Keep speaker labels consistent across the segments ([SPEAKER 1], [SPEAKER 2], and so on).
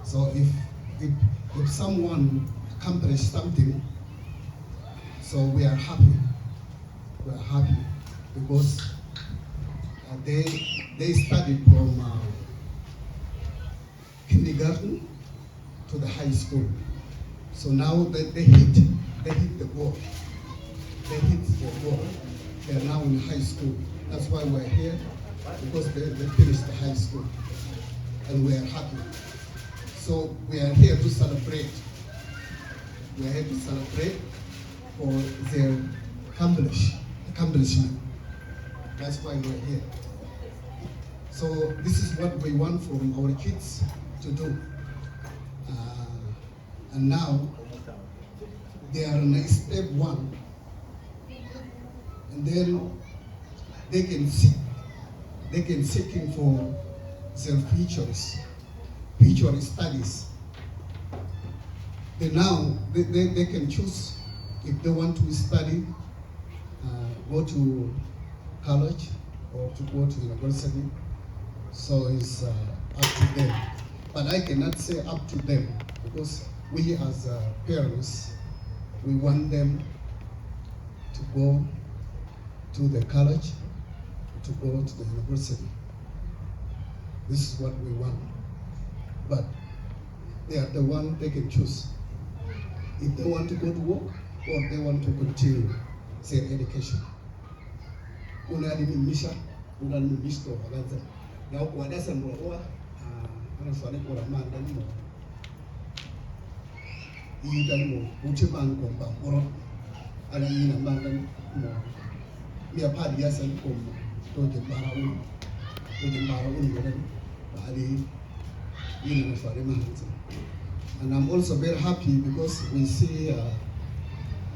[SPEAKER 1] So if, if someone accomplished something, so we are happy. We are happy because they studied from kindergarten to the high school. So now they hit the goal. They hit the goal. They are now in high school. That's why we're here, because they finished the high school, and we are happy. So we are here to celebrate. We are here to celebrate for their accomplishment. That's why we're here. So this is what we want from our kids to do. And now they are in step one, and then they can seeking for their future studies. They can choose if they want to study, go to college or to go to university. So it's up to them. But I cannot say up to them, because we as parents, we want them to go to the college, to go to the university. This is what we want. But they are the one they can choose. If they want to go to work, or they want to continue their education. And I'm also very happy because we see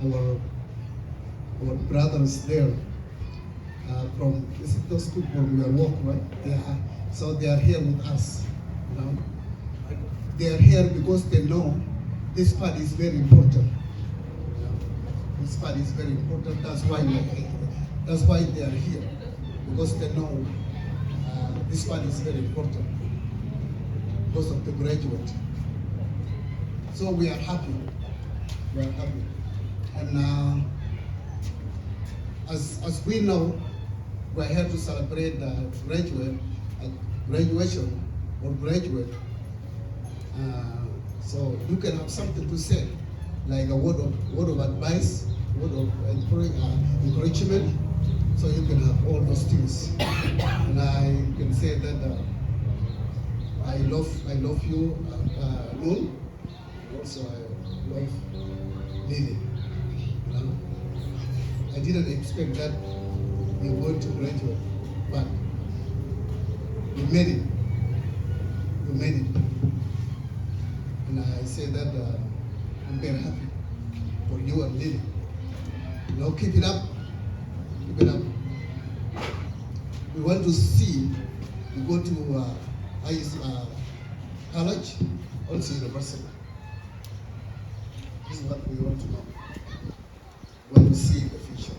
[SPEAKER 1] our brothers there from those people from your work, right? So they are here with us. You know? They are here because they know this part is very important. You know? This part is very important. That's why they are here, because they know this part is very important because of the graduate. So we are happy. We are happy. And as we know, we're here to celebrate graduation or graduate. So you can have something to say, like a word of advice, word of encouragement. So you can have all those things. And I can say that I love you, Noon. Also, I love Lily. You know? I didn't expect that you were going to graduate, but you made it. You made it. And I say that I'm very happy for you and Lily. You know, keep it up. Keep it up. We want to see you go to college, also university. This is what we want to know. We want to see the future.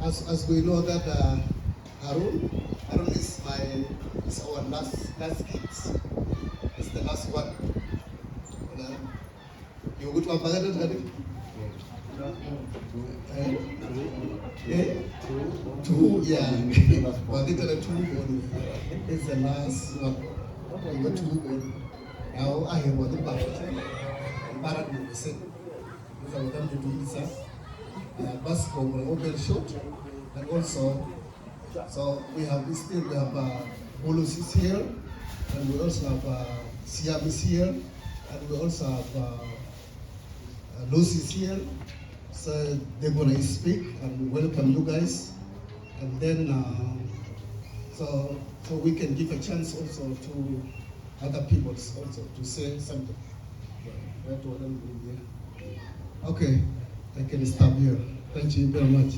[SPEAKER 1] As we know that Harun is our last kids. It's the last one. You go to Ambagada? Two, yeah. But literally two is the last one. You got two. Now I have what the Barat will say. These are them to do this. Basketball will open short, and also, so we have Bolus is here, and we also have Siam is here, and we also have Lucy is here. So they're gonna speak and welcome you guys, and then so we can give a chance also to other people also to say something. Okay, I can stop here. Thank you very much.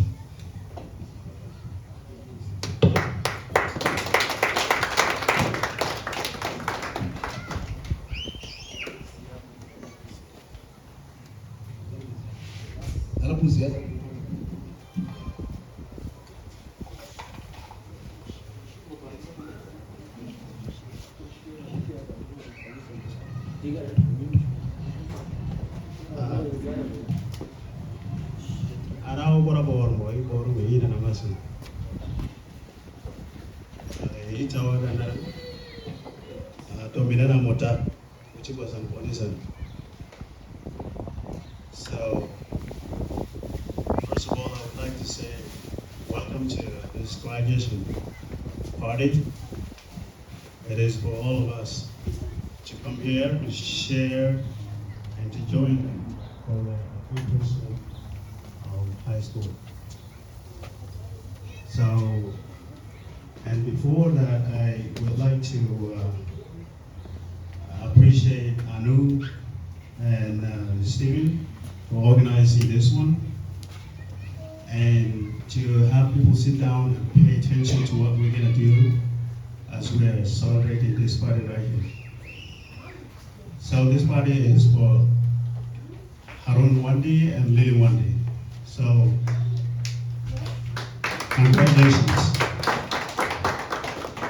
[SPEAKER 2] Ana bora bor moy bor me ina na masu. Ita wa na to minana mota which was an police. So first of all, I would like to say welcome to this graduation party. It is for all of us to come here to share and to join for the accomplishment of high school. So, and before that, I would like to appreciate Anu and Steven for organizing this one, and to have people sit down and pay attention to what we're gonna do as we are celebrating this party right here. So this party is for Harun Wandi and Lily Wandi. So congratulations.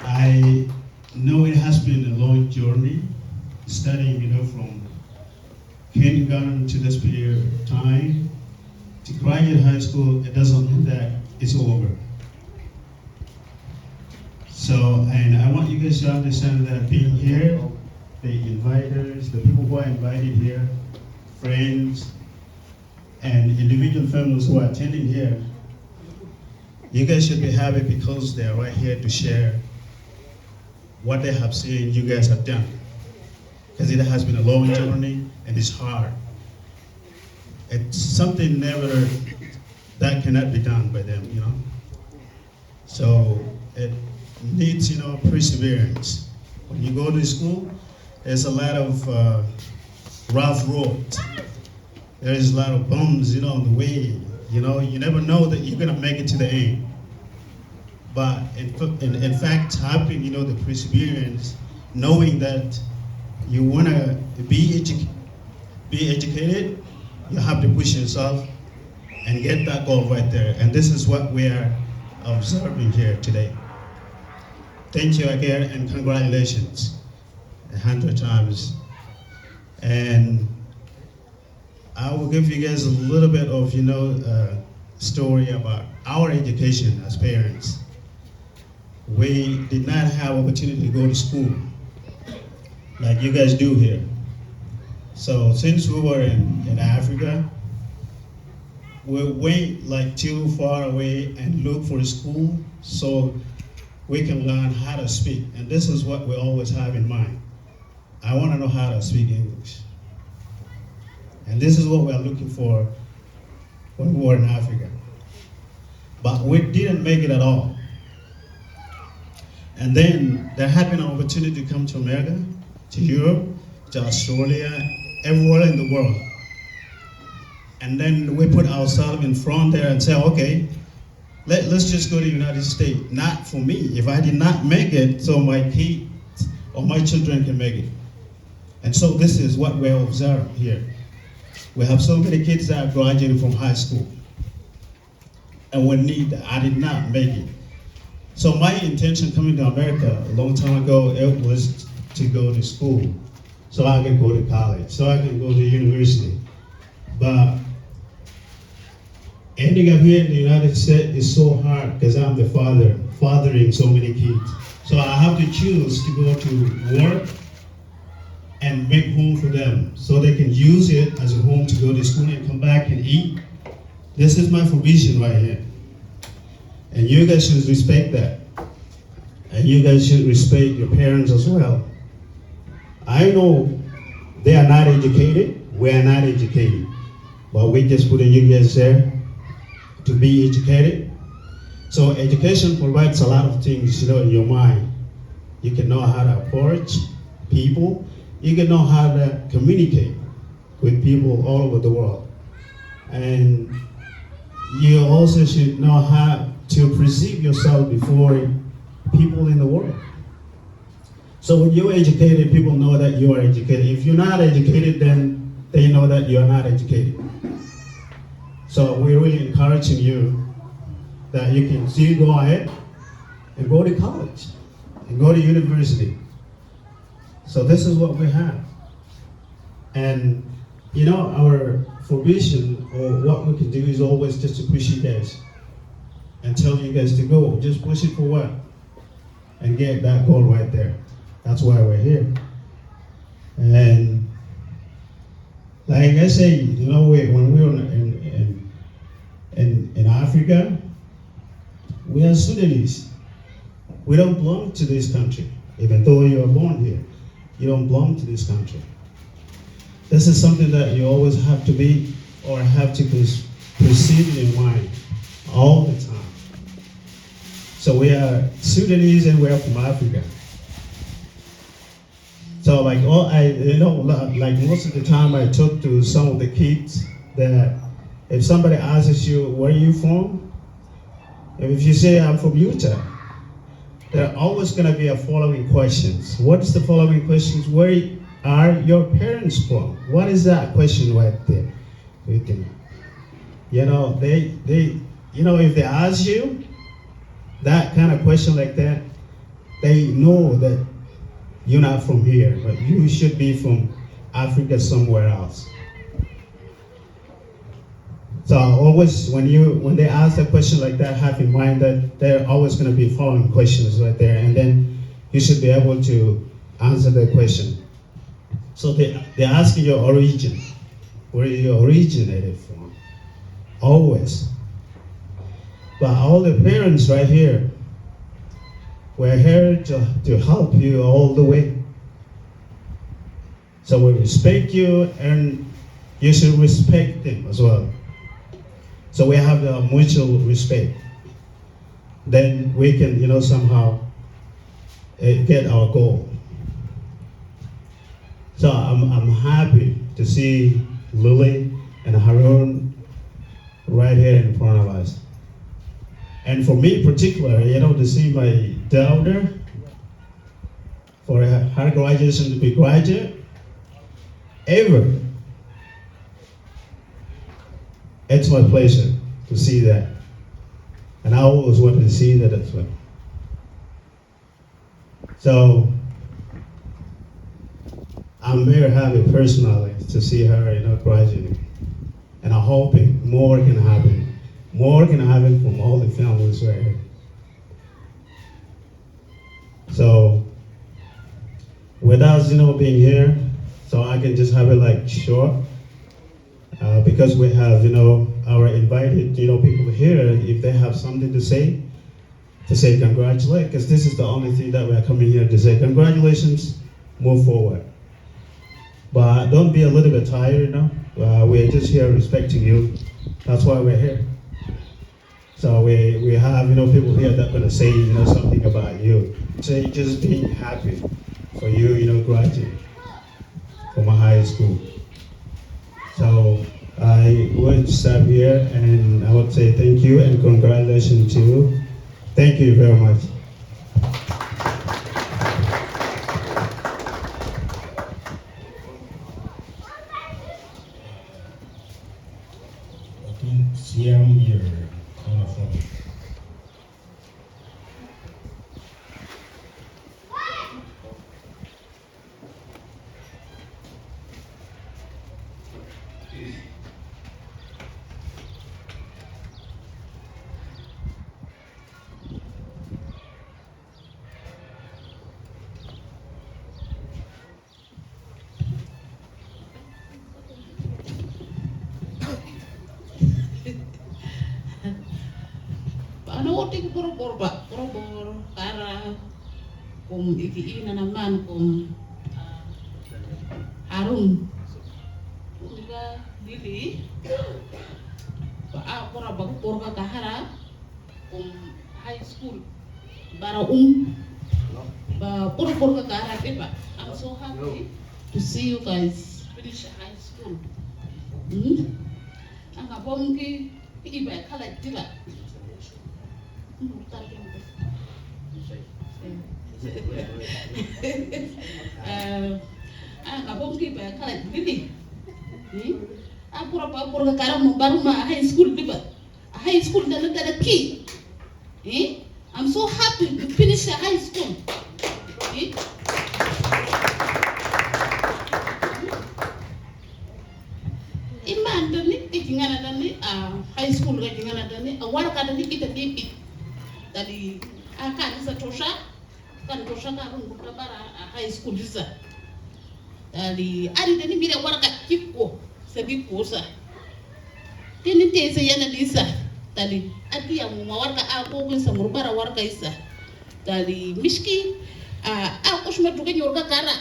[SPEAKER 2] I know it has been a long journey, studying, from kindergarten to this period of time. To graduate high school, it doesn't mean that it's over. So, and I want you guys to understand that being here, the inviters, the people who are invited here, friends, and individual families who are attending here, you guys should be happy because they're right here to share what they have seen you guys have done. Because it has been a long journey and it's hard. It's something never that cannot be done by them, So it needs, perseverance. When you go to school, there's a lot of rough roads. There's a lot of bumps, on the way. You never know that you're gonna make it to the end. But in fact, having, the perseverance, knowing that you wanna be educated, you have to push yourself and get that goal right there. And this is what we are observing here today. Thank you again and congratulations 100 times. And I will give you guys a little bit of, story about our education as parents. We did not have opportunity to go to school like you guys do here. So since we were in Africa, we went like too far away and look for a school so we can learn how to speak. And this is what we always have in mind. I want to know how to speak English. And this is what we are looking for when we were in Africa. But we didn't make it at all. And then there had been an opportunity to come to America, to Europe, to Australia, everywhere in the world. And then we put ourselves in front there and say, okay, let's just go to the United States. Not for me. If I did not make it, so my kids or my children can make it. And so this is what we observe here. We have so many kids that are graduating from high school. And we need that. I did not make it. So my intention coming to America a long time ago, it was to go to school. So I can go to college, so I can go to university. But ending up here in the United States is so hard because I'm the father, fathering so many kids. So I have to choose to go to work and make home for them so they can use it as a home to go to school and come back and eat. This is my provision right here. And you guys should respect that. And you guys should respect your parents as well. I know they are not educated, we are not educated. But we just put you guys there to be educated. So education provides a lot of things, in your mind. You can know how to approach people. You can know how to communicate with people all over the world. And you also should know how to perceive yourself before people in the world. So when you're educated, people know that you are educated. If you're not educated, then they know that you are not educated. So we're really encouraging you that you can still go ahead and go to college and go to university. So this is what we have. And our vision or what we can do is always just to push you guys and tell you guys to go. Just push it forward and get that goal right there. That's why we're here. And like I say, when we were in Africa, we are Sudanese. We don't belong to this country. Even though you are born here, you don't belong to this country. This is something that you always have to be or have to perceive in your mind all the time. So we are Sudanese and we are from Africa. So like like most of the time I talk to some of the kids that if somebody asks you, where are you from? If you say I'm from Utah, there are always going to be a following questions. What's the following questions? Where are your parents from? What is that question right there? They if they ask you that kind of question like that, they know that you're not from here, but you should be from Africa somewhere else. So always when they ask a question like that, have in mind that there are always going to be following questions right there, and then you should be able to answer that question. So they're asking your origin, where you originated from, always. But all the parents right here, we're here to help you all the way. So we respect you, and you should respect them as well. So we have the mutual respect. Then we can, somehow get our goal. So I'm happy to see Lily and Harun right here in front of us. And for me in particular, to see my daughter for her graduation to be graduate ever. It's my pleasure to see that. And I always wanted to see that as well. So I'm very happy personally to see her, graduating. And I'm hoping more can happen. More can happen from all the families right here. So with us, being here, so I can just have it like short. Because we have, our invited, people here, if they have something to say congratulate, because this is the only thing that we're coming here to say. Congratulations, move forward. But don't be a little bit tired, we're just here respecting you. That's why we're here. So we have, people here that are going to say, something about you. Say just being happy for you, graduating from a high school. So I would stop here and I would say thank you and congratulations to you. Thank you very much.
[SPEAKER 3] I think Siam here from.
[SPEAKER 4] Ano oting puro kara kung ikiina naman kung Harun nga dili pura bago puro kahara kung high school bara ba puro kahara diba. I'm so happy to see you guys finish high school. Ang abong ki iba kala dila. Abang kita kalau begini, pura sekarang baru high school tiba, high school dan ada key. I'm so happy to finish the high school. kan ko shakarun ko tabara high school isa ali dani mire warka kikko sabi ko sa tini te se yana disa tali ati ya mu warka a ko kun sa murbara warka isa tali miski a kushma tuke nyorga kara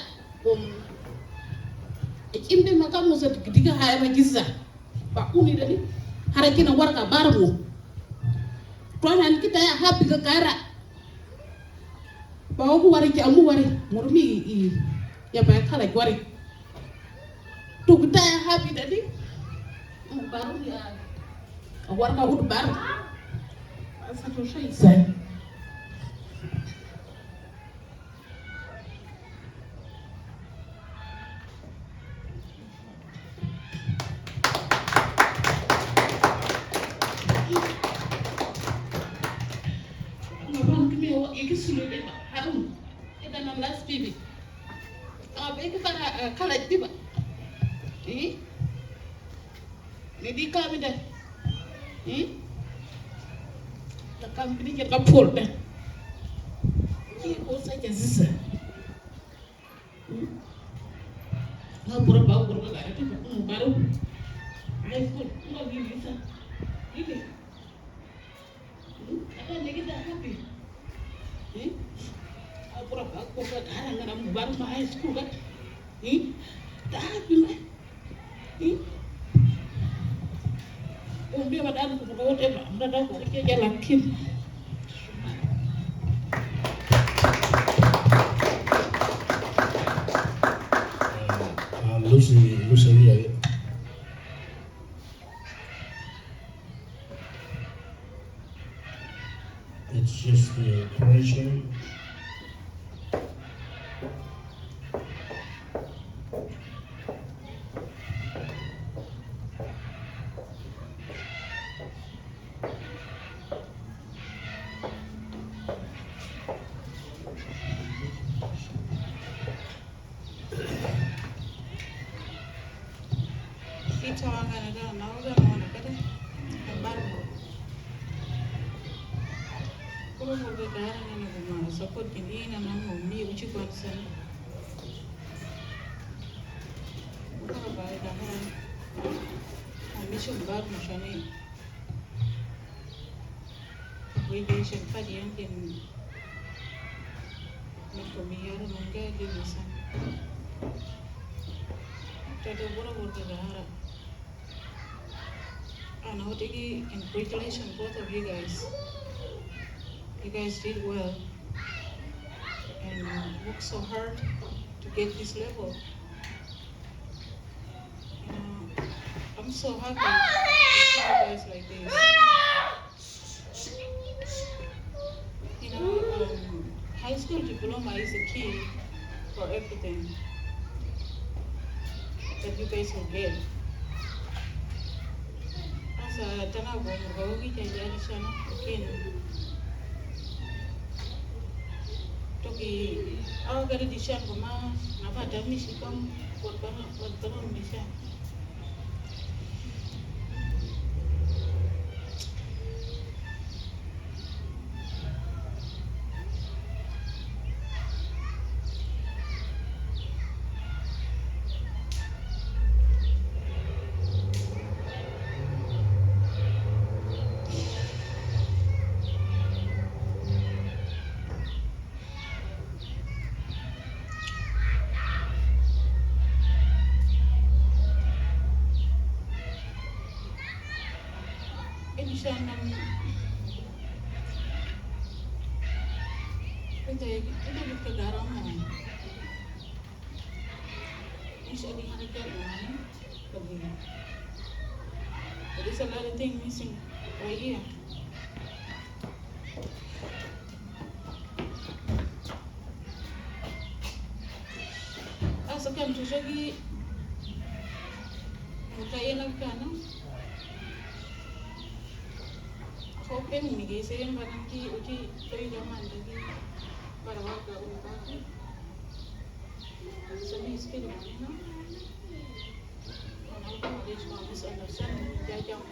[SPEAKER 4] imbe makamu sa diga hayama kisa ba uni dani harakina warka barmu tuanan kita ya happy ka kara ba ko wari ki amu wari murmi ya ba kala wari to kita ya happy dani baru ya warka ud bar asa to shay sai last baby baby para kala diba ni di kami dah la kami ni kita pol dah ki ko sa ke zisa na pura ba ko ga ta ko baru ai ko ko ni bisa ini ada ni kita happy pura ba ko ga ta ngana mu baru ma high school kan ta happy ma dia badan ko ko te ba da ko ke jalan kin
[SPEAKER 3] Lucy it's just the encouragement.
[SPEAKER 4] Support kini na mama mi uchi kwanza. Kwa baada haya amisho mbag mshani. Wewe shempadi yangu nikomiyara manga dilisa. Tata bora bora dahara. And I want to congratulations both of you guys. You guys did well and worked so hard to get this level. You know, I'm so happy to see you guys like this. You know, high school diploma is the key for everything that you guys will get. Asa tana go kijajali sana lakini toki awa gari dishan koma napata mishikam korban dishan There's a lot of things missing right here. Asa kan tu lagi kaya nagkano? Open ni guys, yung parang uji tayo naman lagi para wag upa. Sabi speed mo na. Ano this one misunderstanding jajang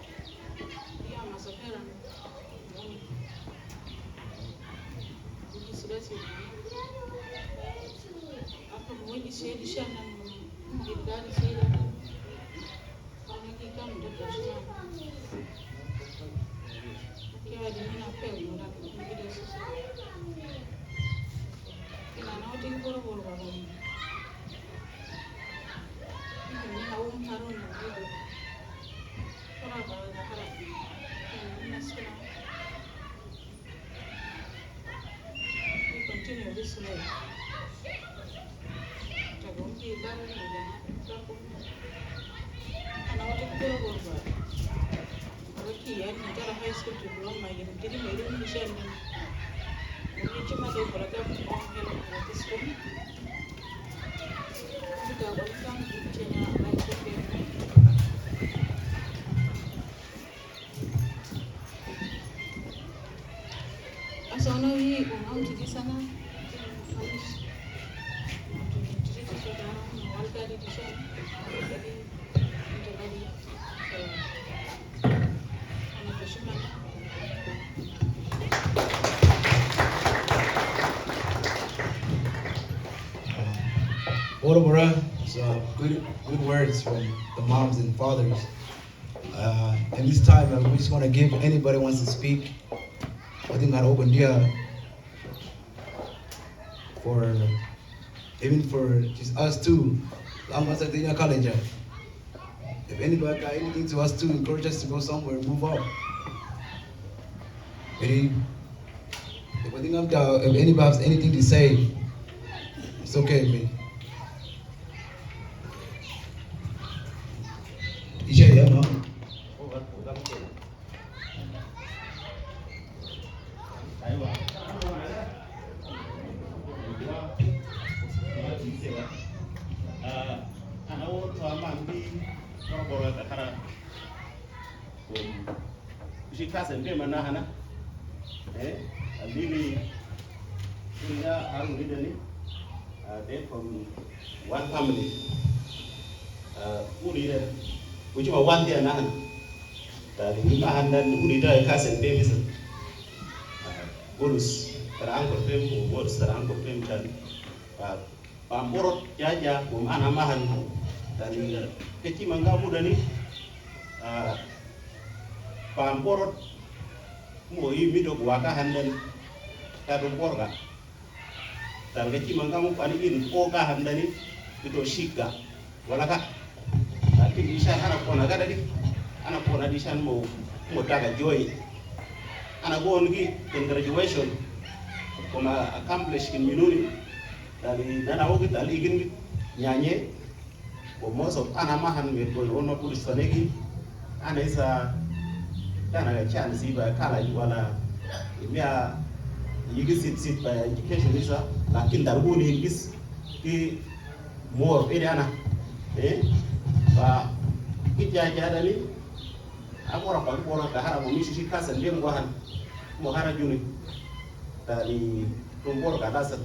[SPEAKER 4] dia masakeran. Ini sudah sih. When said Shan and the daddy said, he come to the Shan. Okay, I didn't appeal that video. And I know they go over home. I won't have on the video. What about the Harap? We continue this way. And I want to go over. Okay, I can tell a high school to belong my didn't make any shame. When you come over, I come to this school. You got one time to Kenya, like I saw no ye on how to this and
[SPEAKER 5] Orobora, so good words from the moms and fathers. And this time, we just want to give anybody who wants to speak. I think I'd open here for even for just us too. I'm at the college. If anybody got anything to us too, encourage us to go somewhere, move on. If anybody has anything to say, it's okay with me. Yeah, no.
[SPEAKER 2] They're from one family. Which are one day now. The Mahandan Unida cousin babies. Bolus, that uncle Pim, or words that uncle Pim can. Borot Yaja, Umana Mahan, that in Petimanga Mudani. Borot Moi Mido Waka Handan, Tadu Borga. That Petimanga Pani Oka Handani, Vito Shika, Walaka. Dishan anapona gadadi anapona dishan mo daga joy ana go ongi in graduation koma accomplish in minuni dali dana wogi dali igin nyanye ko most of ana mahan me ko ono police fanegi ana isa dana ga chance ba kala wala imia yigi sit by education isa lakin darguni gis ki more ere ana ba kita jadali agora pa gora ka hara mo mishi kasa ndem go han mo hara juni tali tumbor ka dasa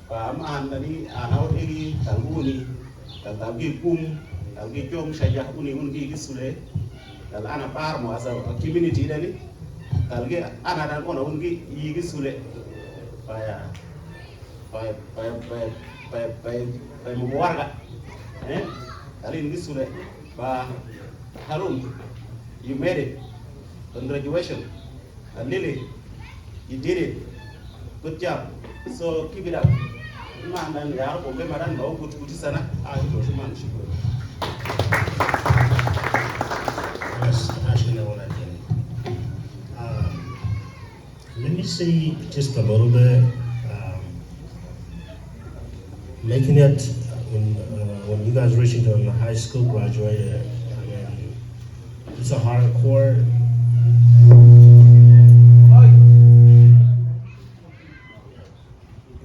[SPEAKER 2] ba ma han dali ana odi tanguni tangi kum tangi jom shaja uni gisule dal ana par mo asa community dali talge ana dan ona ungi yigisule pa mo warga Alin Gisule, Harun, you made it. Congratulations. And Lily, you did it. Good job. So keep it up. Man, and the Arab will never know good sana. I was a man.
[SPEAKER 3] Yes, actually, no one I can. Let me see just a little bit. Making it when you guys reach into high school, graduated, I mean, it's a hardcore.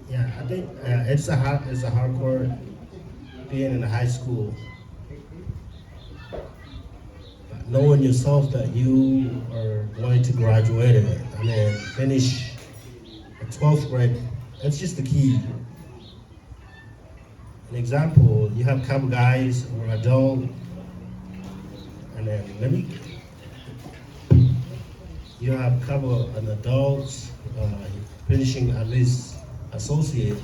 [SPEAKER 3] Yeah, I think it's a hardcore being in high school, knowing yourself that you are going to graduate it. I mean, finish 12th grade. That's just the key. An example, you have a couple guys who are adult, and then you have a couple of adults finishing at least associate.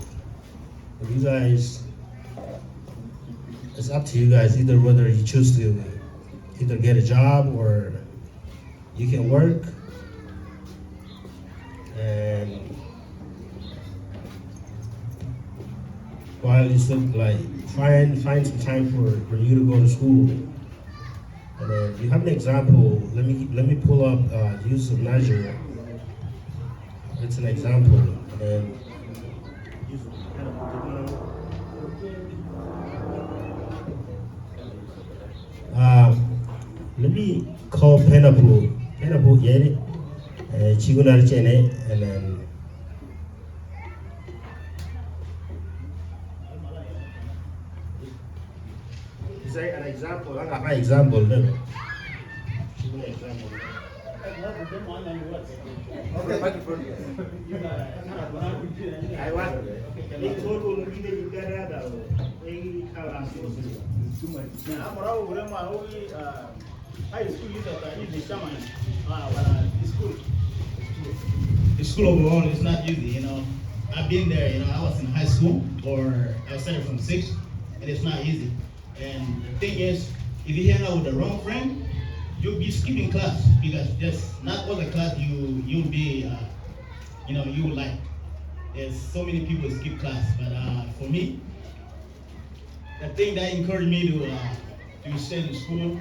[SPEAKER 3] you guys, it's up to you guys either whether you choose to either get a job or you can work and while you still like find some time for you to go to school. And then you have an example. Let me pull up use of measure. It's an example. And then let me call Penabu Yeri, Chigunar Chene, and then is there an example? I got my example. Look. Give me an example.
[SPEAKER 5] Okay, microphone.
[SPEAKER 3] I want. In total, you got that.
[SPEAKER 5] Too much.
[SPEAKER 6] The school overall is not easy, you know. I've been there, you know, I was in high school or I started from 6 and it's not easy. And the thing is, if you hang out with the wrong friend, you'll be skipping class because just not all the class you'll be, you know, you will like. There's so many people skip class, but for me, the thing that encouraged me to stay in school,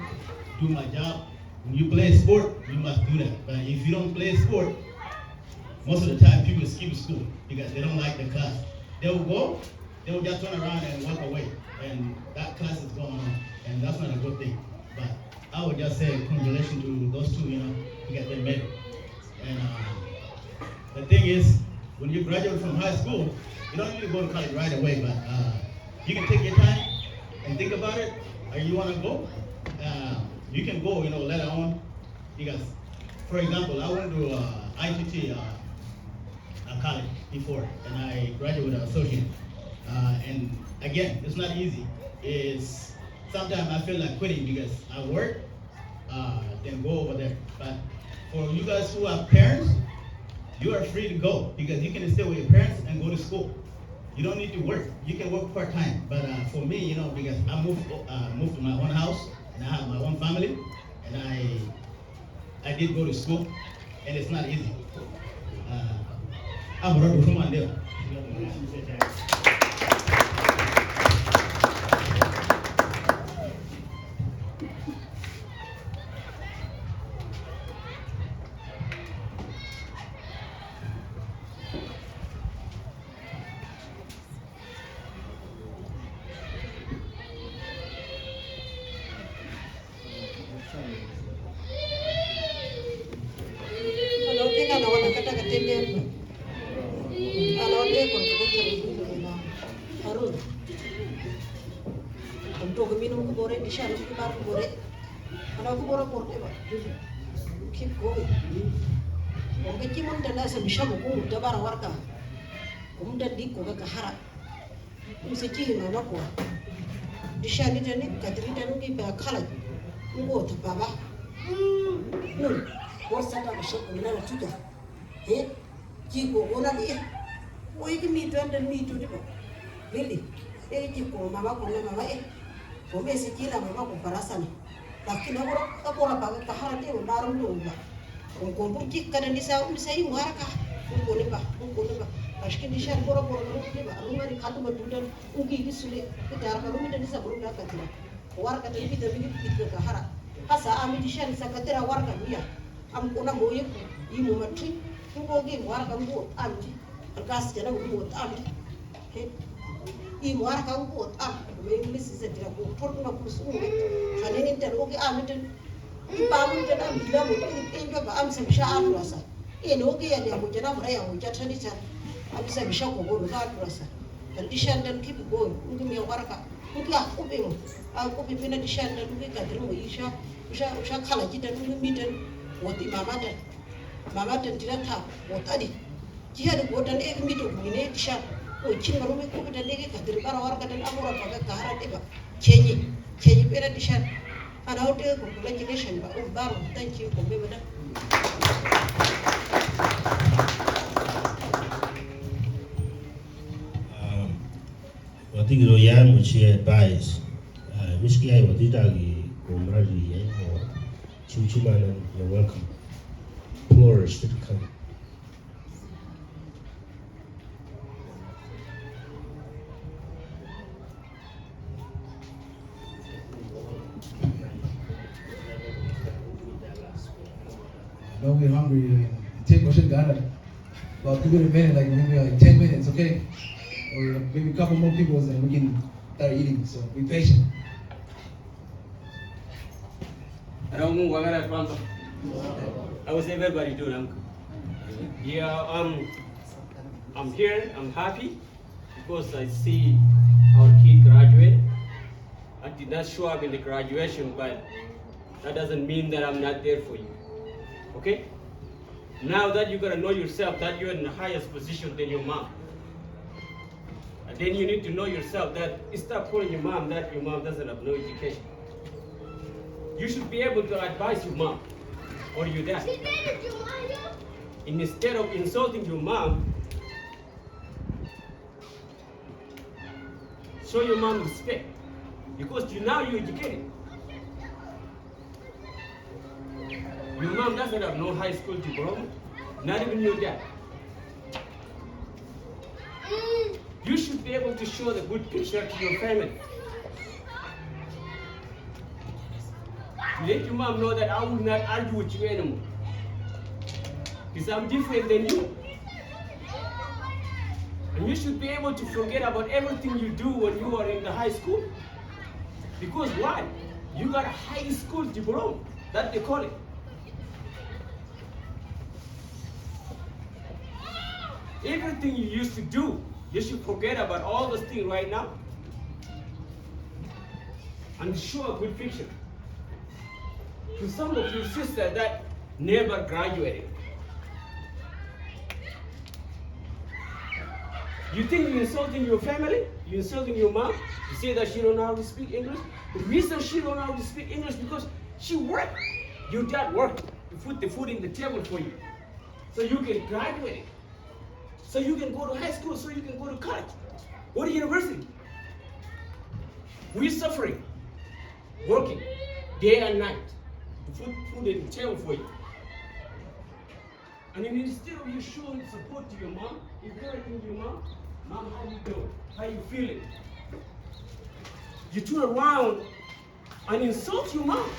[SPEAKER 6] do my job. When you play sport, you must do that. But if you don't play sport, most of the time people skip school because they don't like the class. They will go, they will just turn around and walk away, and that class is going on, and that's not a good thing. But I would just say congratulations to those two, you know, because they made it. And the thing is, when you graduate from high school, you don't need to go to college right away, but you can take your time and think about it. Or you want to go, you can go, you know, later on. Because, for example, I went to ITT college before, and I graduated with an associate. And again, it's not easy. It's sometimes I feel like quitting because I work, then go over there. But for you guys who are parents, you are free to go because you can stay with your parents and go to school. You don't need to work. You can work part-time. But for me, you know, because I moved to my own house and I have my own family, and I did go to school, and it's not easy. I'm running from one day.
[SPEAKER 7] Keep going. Onge kimon tanda sa bishamu ko tabara warka. Kumda diko ga kahara. Musiki na nako. Dishani tani kadri tanu ki ba khala. Ngo ta baba. Nun wasa ta bishamu na tuja. He jiko ona ni. Oi ki mi tanda mi tu dibo. Really? Jiko mama ko na mama Kome sikila mama ko parasani. Lakini akora baga kahara te marum lumba. Kumkumbu kikana nisa imuaraka. Kumbo niba. Ashkin dishar bora niba. Rumari khatu madudan ugi gisule. Kitara karumi dan nisa burung katira. Warka te bida bida kahara. Hasa ami dishar nisa katira warka miya. Am kona moye imu matri. Kumbo gi warka mbo amji. Alkas jana mbo amji. Imu warka mbo amji. English is a drug. Torna kusume. Kaneni terogi amiten. Ipamu jana bila mutu injo ba amsa bisha aturasa. Enogi ya dia mujana mraya mujatani cha. Amsa bisha kogoro ka aturasa. And dishan keep going. Ungi me waraka. Ungi akupe mo. Akupe pina dishan ungi kadru isha. Usha khala jita ungi miten. Wati mamatan tirata. Wotadi. Jihad godan mito ngine dishan. Chin marumi ko bidan legi kadir bara warka dan amura paga kahara deba chenyi pera dishan ana hote congratulations ba baro thank you ko bebada
[SPEAKER 3] Wati kilo ya muchi advice. Miski ay wati dagi kumrali yan or chimchimanan. You're welcome. Floor is to come.
[SPEAKER 5] I know we're hungry. Take question, got it. About give it a minute, like maybe like 10 minutes, okay? Or maybe a couple more people, and we can start eating. So be patient.
[SPEAKER 8] How is everybody doing, Uncle? Yeah, I'm here. I'm happy because I see our kid graduate. I did not show up in the graduation, but that doesn't mean that I'm not there for you. Okay? Now that you gotta know yourself that you're in the highest position than your mom. And then you need to know yourself that stop calling your mom that your mom doesn't have no education. You should be able to advise your mom or your dad. And instead of insulting your mom, show your mom respect. Because now you're educated. Your mom doesn't have no high school diploma, not even your dad. You should be able to show the good picture to your family. Let your mom know that I will not argue with you anymore. Because I'm different than you. And you should be able to forget about everything you do when you are in the high school. Because why? You got a high school diploma, that they call it. Everything you used to do, you should forget about all those things right now. And show a good picture. To some of your sisters that never graduated. You think you're insulting your family? You're insulting your mom? You say that she don't know how to speak English? The reason she don't know how to speak English because she worked. Your dad worked to put the food in the table for you. So you can graduate. So you can go to high school, so you can go to college. Go to university. We're suffering. Working day and night. To put food in the table for you. And then instead of you showing support to your mom, encouraging your mom, Mom, how you doing? How you feeling? You turn around and insult your mom.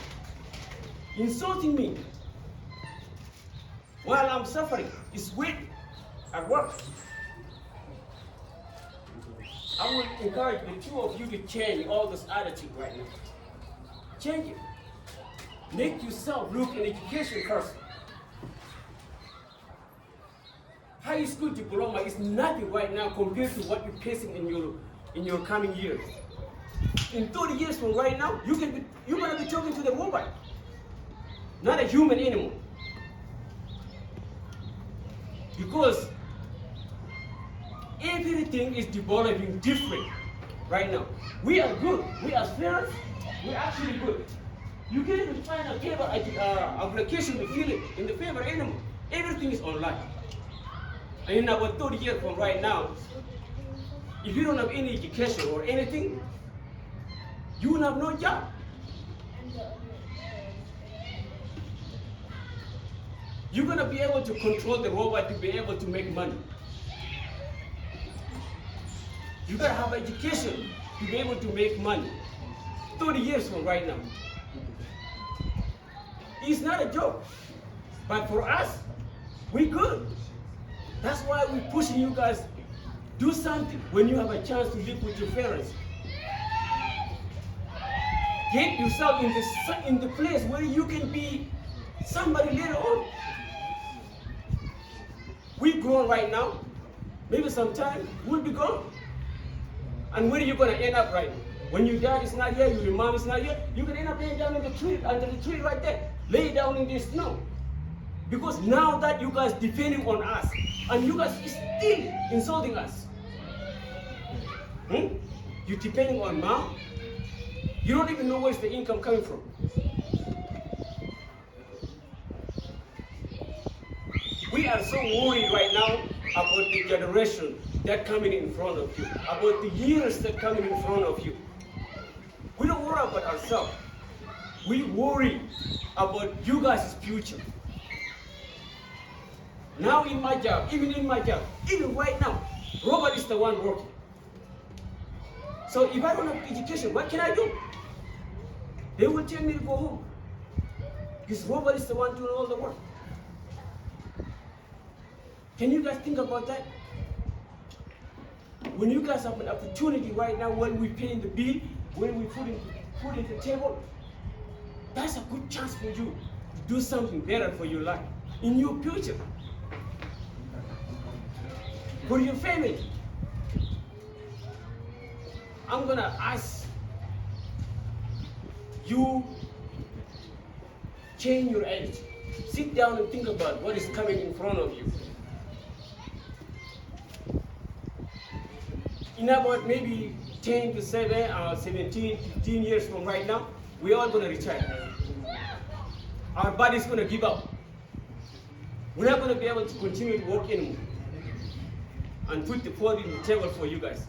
[SPEAKER 8] Insulting me. While I'm suffering, it's weight at work. I would encourage the two of you to change all this attitude right now. Change it. Make yourself look an education person. High school diploma is nothing right now compared to what you're facing in your coming years. In 30 years from right now, you're gonna be talking to the robot, not a human anymore. Because everything is developing different right now. We are good. We as parents, we're actually good. You can't even find a paper application to fill it in the paper anymore. Everything is online. And in about 30 years from right now, if you don't have any education or anything, you will have no job. You're gonna be able to control the robot to be able to make money. You gotta have education to be able to make money. 30 years from right now. It's not a joke. But for us, we good. That's why we're pushing you guys, do something when you have a chance to live with your parents. Get yourself in the place where you can be somebody later on. We're grown right now. Maybe sometime we'll be gone. And where are you gonna end up right now? When your dad is not here, your mom is not here, you can end up laying down in the tree, under the tree right there. Lay down in the snow. Because now that you guys depending on us, and you guys still insulting us. You're depending on mom. You don't even know where's the income coming from. We are so worried right now about the generation that coming in front of you, about the years that coming in front of you. We don't worry about ourselves. We worry about you guys' future. Now in my job, even right now, Robert is the one working. So if I don't have education, what can I do? They will tell me to go home. Because Robert is the one doing all the work. Can you guys think about that? When you guys have an opportunity right now, when we pay the bill, when we put in the table, that's a good chance for you to do something better for your life, in your future, for your family. I'm gonna ask you, change your age. Sit down and think about what is coming in front of you. In about maybe 10 to 17, 15 years from right now, we're all gonna retire. Our body's gonna give up. We're not gonna be able to continue to work anymore and put the food in the table for you guys.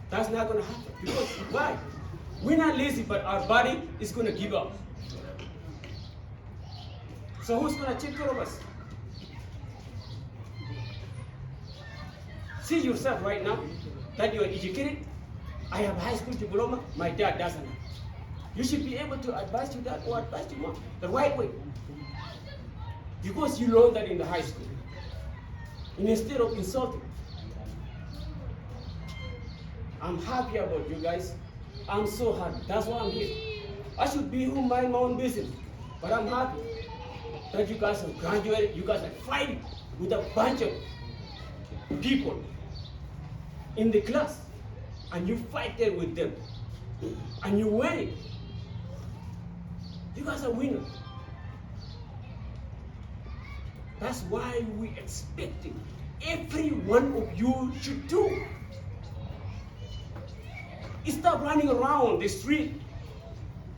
[SPEAKER 8] That's not gonna happen. Because why? We're not lazy, but our body is gonna give up. So who's gonna take care of us? See yourself right now that you're educated. I have a high school diploma, my dad doesn't. You should be able to advise your dad or advise your mom the right way. Because you learned that in the high school. And instead of insulting. I'm happy about you guys. I'm so happy. That's why I'm here. I should be who mind my own business. But I'm happy that you guys have graduated. You guys are fighting with a bunch of people in the class. And you fight there with them. And you win it. You guys are winners. That's why we expected every one of you should do. Stop running around the street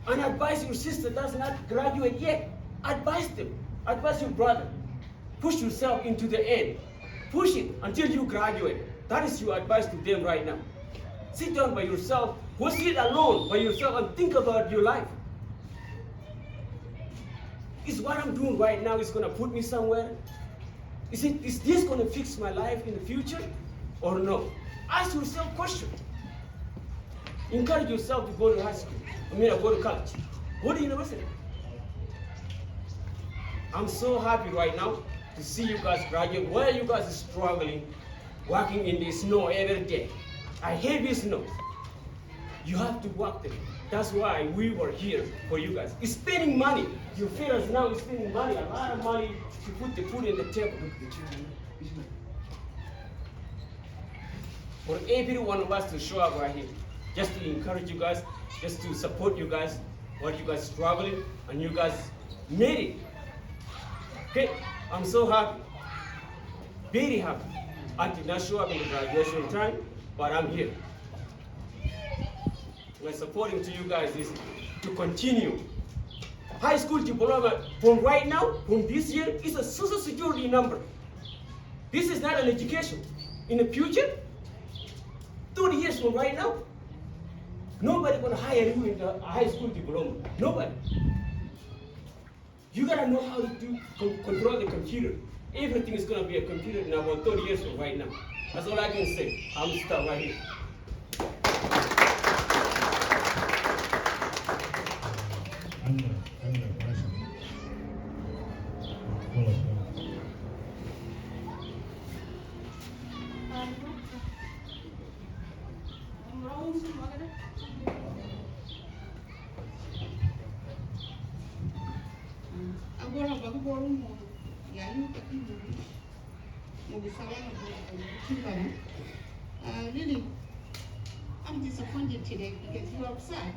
[SPEAKER 8] and advise your sister does not graduate yet. Advise them. Advise your brother. Push yourself into the end. Push it until you graduate. That is your advice to them right now. Sit down by yourself. Go sit alone by yourself and think about your life. Is what I'm doing right now is going to put me somewhere? Is this going to fix my life in the future or no? Ask yourself questions. Encourage yourself to go to high school. Go to college. Go to university. I'm so happy right now to see you guys graduate. Where you guys are struggling, walking in the snow every day. I hate this snow. You have to walk there. That's why we were here for you guys. It's spending money. Your parents now is spending money, a lot of money to put the food in the table. For every one of us to show up right here, just to encourage you guys, just to support you guys, what you guys struggling, and you guys made it. Okay, I'm so happy, very happy. I did not show up in the graduation time, but I'm here. My supporting to you guys is to continue. High school diploma from right now, from this year, is a social security number. This is not an education. In the future, 30 years from right now, nobody gonna hire you in the high school diploma. Nobody. You gotta know how to control the computer. Everything is gonna be a computer in about 30 years from right now. That's all I can say. I'm stuck right here.
[SPEAKER 4] Agora vamos pôr mundo. E aí o que Lily, I'm disappointed today because you're upset.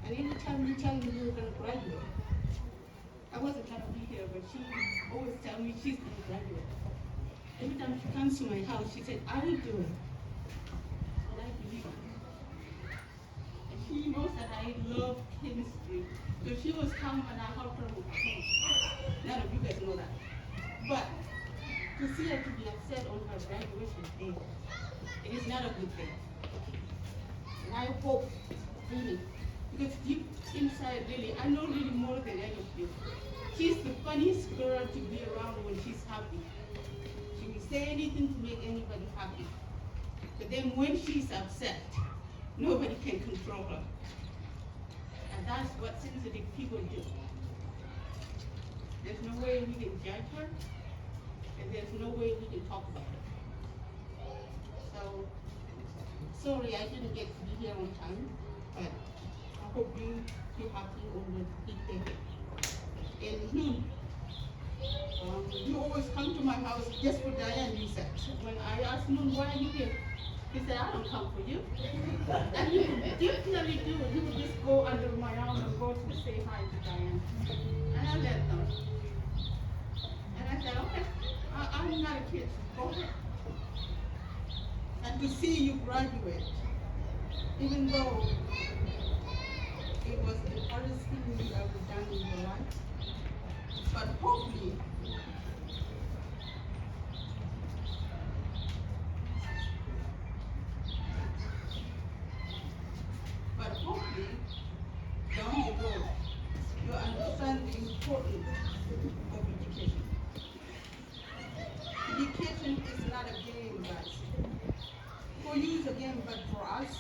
[SPEAKER 4] And every time you tell me you were going to graduate, I wasn't trying to be here, but she always tells me she's going to graduate. Every time she comes to my house, she said, I will do it. And I believe it. And she knows that I love chemistry. So she was coming and I helped her with chemistry. None of you guys know that. But to see her to be upset on her graduation day, is not a good thing. And I hope, really, because deep inside, really, I know really more than any of you. She's the funniest girl to be around when she's happy. She will say anything to make anybody happy. But then when she's upset, nobody can control her. And that's what sensitive people do. There's no way we can judge her, and there's no way we can talk about her. So, sorry I didn't get to be here on time, but I hope you feel happy over the big day. And you always come to my house just for Diane, you said. When I asked Noon, why are you here? He said, I don't come for you. And he would definitely do it. He would just go under my arm and go to say hi to Diane. And I let them. And I said, okay, I'm not a kid, go ahead. And to see you graduate, even though it was the hardest thing you ever done in your life, but hopefully, down the road, you understand the importance of education. Education is not a game, guys. For you, it's a game, but for us,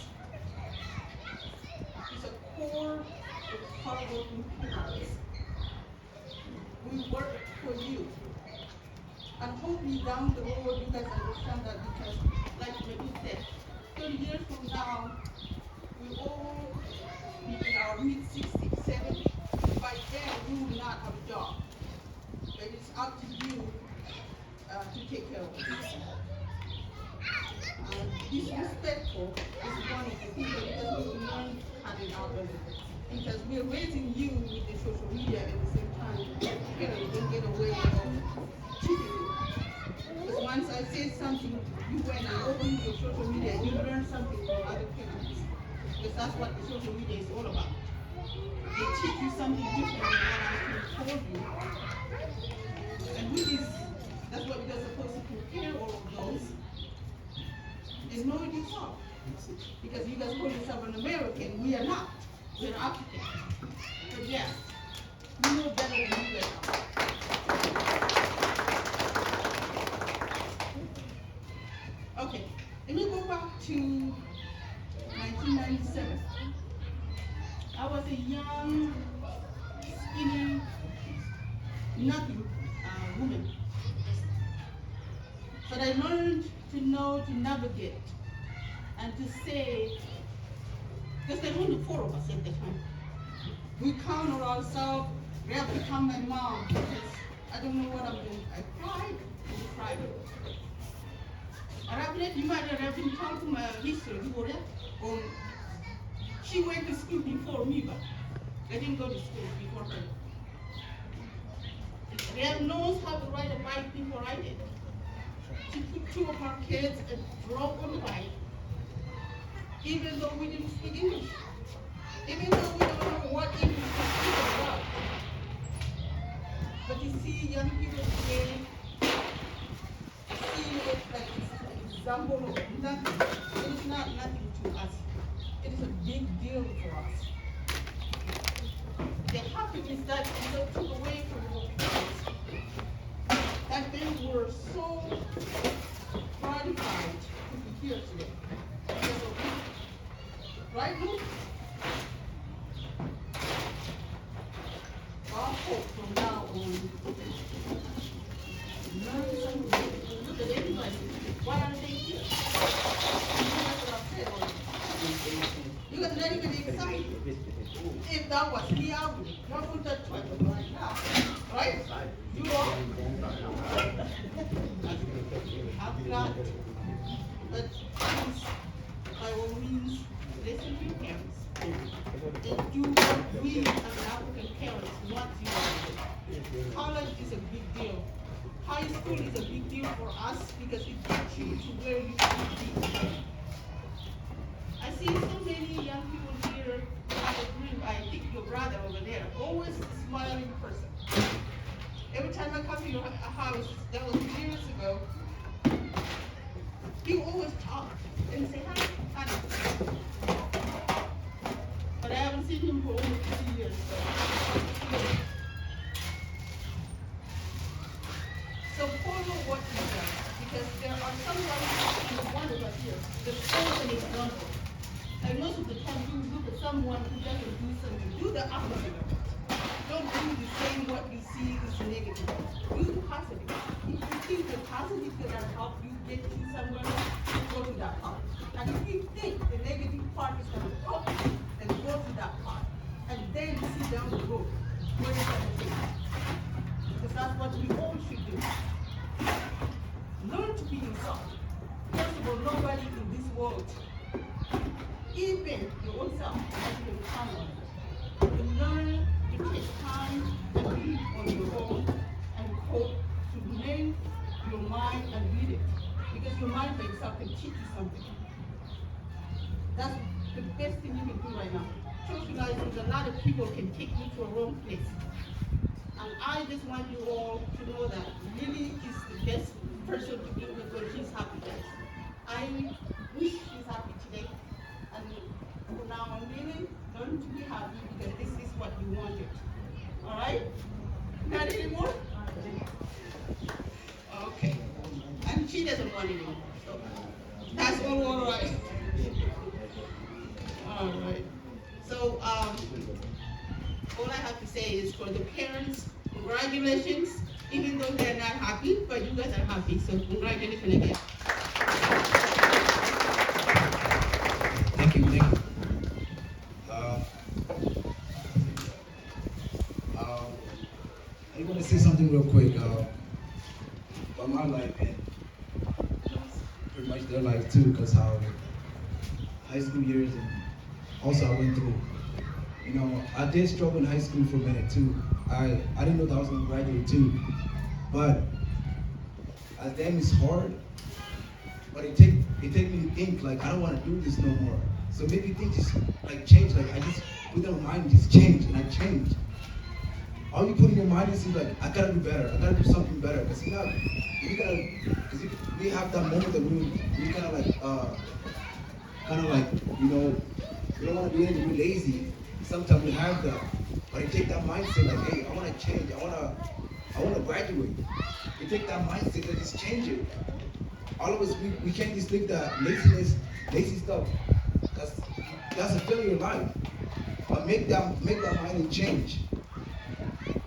[SPEAKER 4] it's a core of hardworking parents. We work for you. And hopefully down the road, you guys understand that because, like Maggie said, 30 years from now, we all be in our mid-60s, 70s. By then, we will not have a job. But it's up to you to take care of it. Disrespectful is one of the things that we learn to cut it out of it. Because we're raising you with the social media at the same time. Parents don't get away of cheating you. Because once I say something, you went and opened your social media, you learn something from other parents. Because that's what the social media is all about. They teach you something different than what I told you. And that's what we're supposed to compare all of those. And know yourself. Because you guys call yourself an American, we are not. We're African. But yes, we know better than you guys are. Okay, let me go back to 1997. I was a young, skinny, nothing woman. But I learned to know to navigate and to say, because there were only 4 of us at the time. We count on ourselves, we have become my mom because I don't know what I'm doing. I cried and cried. You might have been talking my history before that. She went to school before me, but I didn't go to school before her. Rhea knows how to ride a bike before I did. She took 2 of her kids and drove on the bike, even though we didn't speak English. Even though we don't know what English is about. But you see young people today, see it like it's an example of nothing. It is not nothing to us. It is a big deal for us. The happiness that you took away from your parents, that they were so gratified to be here today. Right, Luke? Our hope from now on, learn something. Look at everybody. Why are they here? That's what I've said already. You guys not even excited. If that was me, I would not put that twice right now. Right? You all? I'm glad. But please, by all means, listen to your parents. And do what we as African parents want you to do. College is a big deal. High school is a big deal for us because it gets you to where you should be. I see so many young people here have a dream. I think your brother over there, always a smiling person. Every time I come to your house, that was years ago, he always talked. And and say hi. Honey. But I haven't seen him for almost 3 years. So follow what he does, because there are someone in one of us here. The first an example. And most of the time you look at someone who doesn't do something, do the opposite of it. Don't do the same what you see is negative. Do the positive. If you think the positive can help you get to somewhere, go to that part. And if you think the negative part is going to help you, then go to that part. And then see down the road where it's going to take you. Because that's what we all should do. Learn to be yourself. First of all, nobody in this world, even your own self, has been common. You learn to take time and be on your own and hope to make your mind and read it. Because your mind by itself can teach you something. That's the best thing you can do right now. Trust you guys, there's a lot of people can take you to a wrong place. And I just want you all to know that Lily is the best person to be with when she's happy, guys. I wish she's happy today. And from now on, Lily, learn to be happy because this is what you wanted. All right? Not anymore? Okay. And she doesn't want it anymore. So that's all right. All right. So, all I have to say is for the parents, congratulations, even though they're not happy, but you guys are happy, so congratulations again.
[SPEAKER 5] Thank you, thank you. I want to say something real quick about my life and pretty much their life too, because how high school years and also I went through. You know, I did struggle in high school for a minute too. I didn't know that I was going to graduate too. But as damn it's hard, but it take me to think like I don't want to do this no more. So maybe things just like change. Like I just put in my mind just change, and I changed. All you put in your mind is like I gotta do better. I gotta do something better. Cause you know, we have that moment that we kind of like you know, we don't want to be anything, we're lazy. Sometimes we have that, but it take that mindset like, hey, I want to change. I want to graduate. You take that mindset and just change it. All of us, we can't just think that lazy stuff. That's a failure of life. But make that mind and change.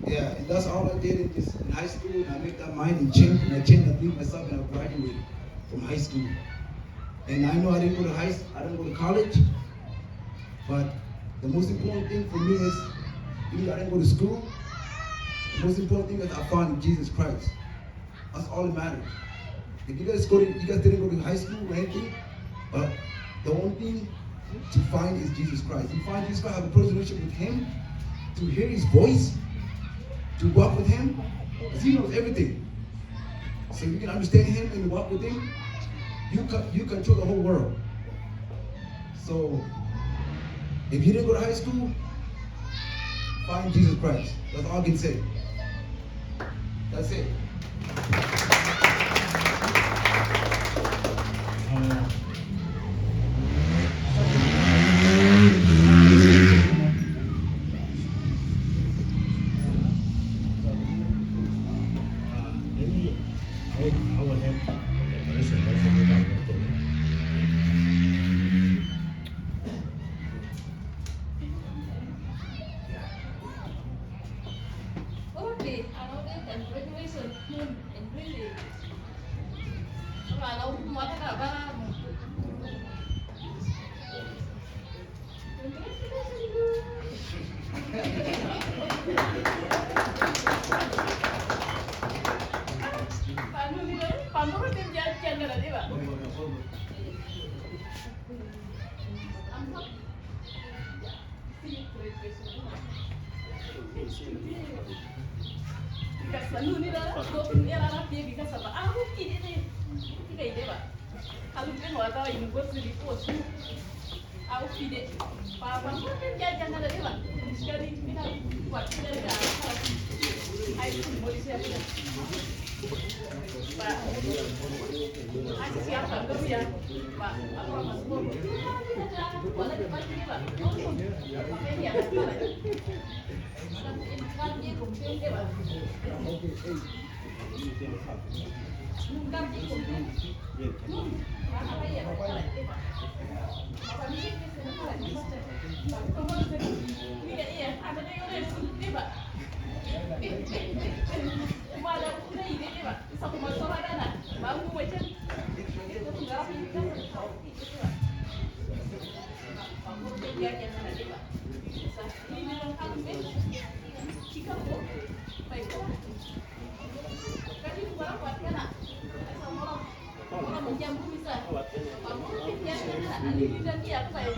[SPEAKER 5] Yeah, and that's all I did in high school. And I make that mind and change, and I changed. I believe myself, and I graduated from high school. And I know I didn't go to college, but the most important thing for me is, even though I didn't go to school, the most important thing is I found Jesus Christ. That's all that matters. If you guys didn't go to high school or anything, but the only thing to find is Jesus Christ. You find Jesus Christ, have a personal relationship with Him, to hear His voice, to walk with Him, because He knows everything. So if you can understand Him and walk with Him, you control the whole world. So if you didn't go to high school, find Jesus Christ. That's all I can say. That's it.
[SPEAKER 4] Aku Pak, aja siapa dulu ya, Pak. Apa Mas Pur? Boleh dipakai nih, Pak. Pakai ya, boleh. Kan dia kumpul deh, Pak. Kan dia kumpul. Apa ya, boleh deh, Pak. Apa bisa kita boleh? Ini iya, ada yang udah deh, Pak. Malah udah ini deh, Pak. Satu masalah ada, bangun macam itu tinggal kita seperti itu, Pak. Bangun dia jangan ada deh, Pak. Ini memang kami jika bu, baiklah. Kali barang buat kan, sama orang menjambu bisa. Bangun dia jangan ada, ini dan dia apa ya?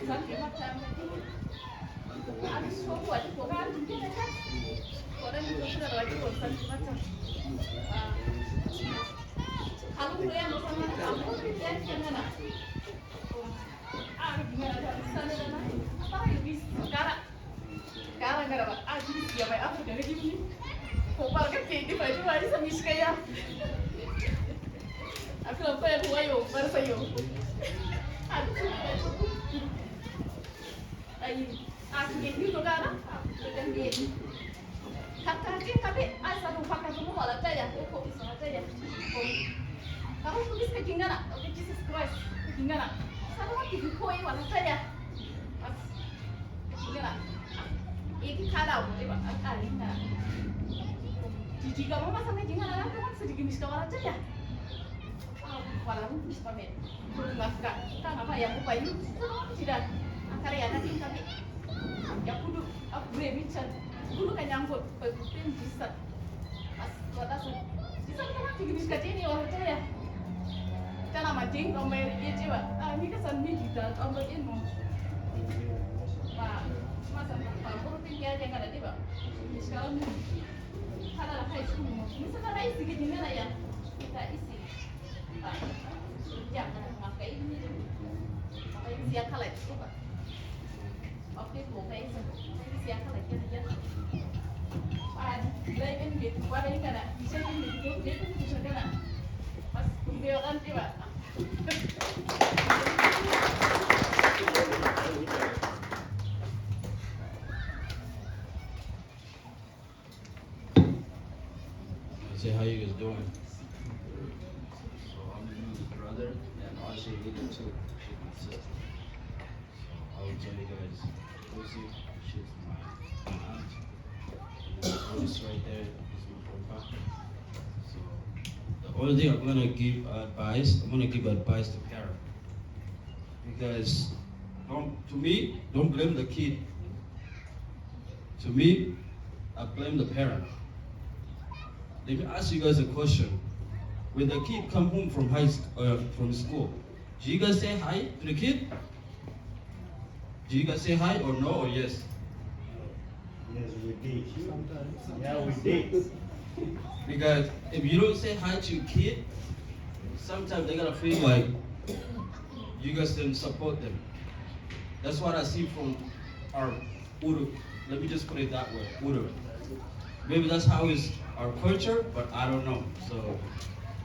[SPEAKER 4] Bukan dia macam ini. Habis semua buat bukan dia kan. Orang itu sudah lagi bosan macam. Kalau gue yang sama kamu, dia gimana? Gimana ada sana dan apa yang bis sekarang? Sekarang nggak ada apa? Jadi siapa yang aku dari gini? Kopal kan kayak di baju sama kayak. Aku apa yang buayo, baru saya. Aduh, aku gini juga kan? Dan gini. Kakak tapi asal lupa ketemu malah aja, kok bisa aja. Kamu tulis ketinggalan, oke Jesus Christ, ketinggalan. Sama waktu di koi malah aja. Ketinggalan. Ini kalau boleh pak, ini nah. Jika kamu masa ketinggalan, kamu sedikit miskawal aja ya. Walau bisa pamit, nggak kita apa yang upayu, tidak. Karya nanti tapi, ya aku boleh bicara. Dulu kan nyangkut, pengen bisa pas batas bisa kan tinggi sekali ini orang saya kan nama jing nomor dia coba ini kesan ini kita nomor ini mau pak masa pak rutin dia aja nggak ada tiba sekarang karena lah high school mau ini sekarang isi gimana ya kita isi pak jangan pakai ini apa yang siap kalah itu pak oke boleh siap kalah kita Lain gitu, ada yang kena, bisa yang gitu, dia pun bisa kena. Pas video kan tiba.
[SPEAKER 9] Say how you guys doing? So I'm Lou's brother, and also Lulu too. She's my sister. So I will tell you guys, Lucy, she's my aunt. This right there is my grandpa. So the only thing I'm gonna give advice to parents, because don't blame the kid. To me, I blame the parent. Let me ask you guys a question. When the kid come home from from school, do you guys say hi to the kid? Do you guys say hi or no or yes?
[SPEAKER 2] Yes, we did. Yeah, we did.
[SPEAKER 9] Because if you don't say hi to your kid, sometimes they're gonna feel like you guys didn't support them. That's what I see from our UDUK. Let me just put it that way, UDUK. Maybe that's how it's our culture, but I don't know. So,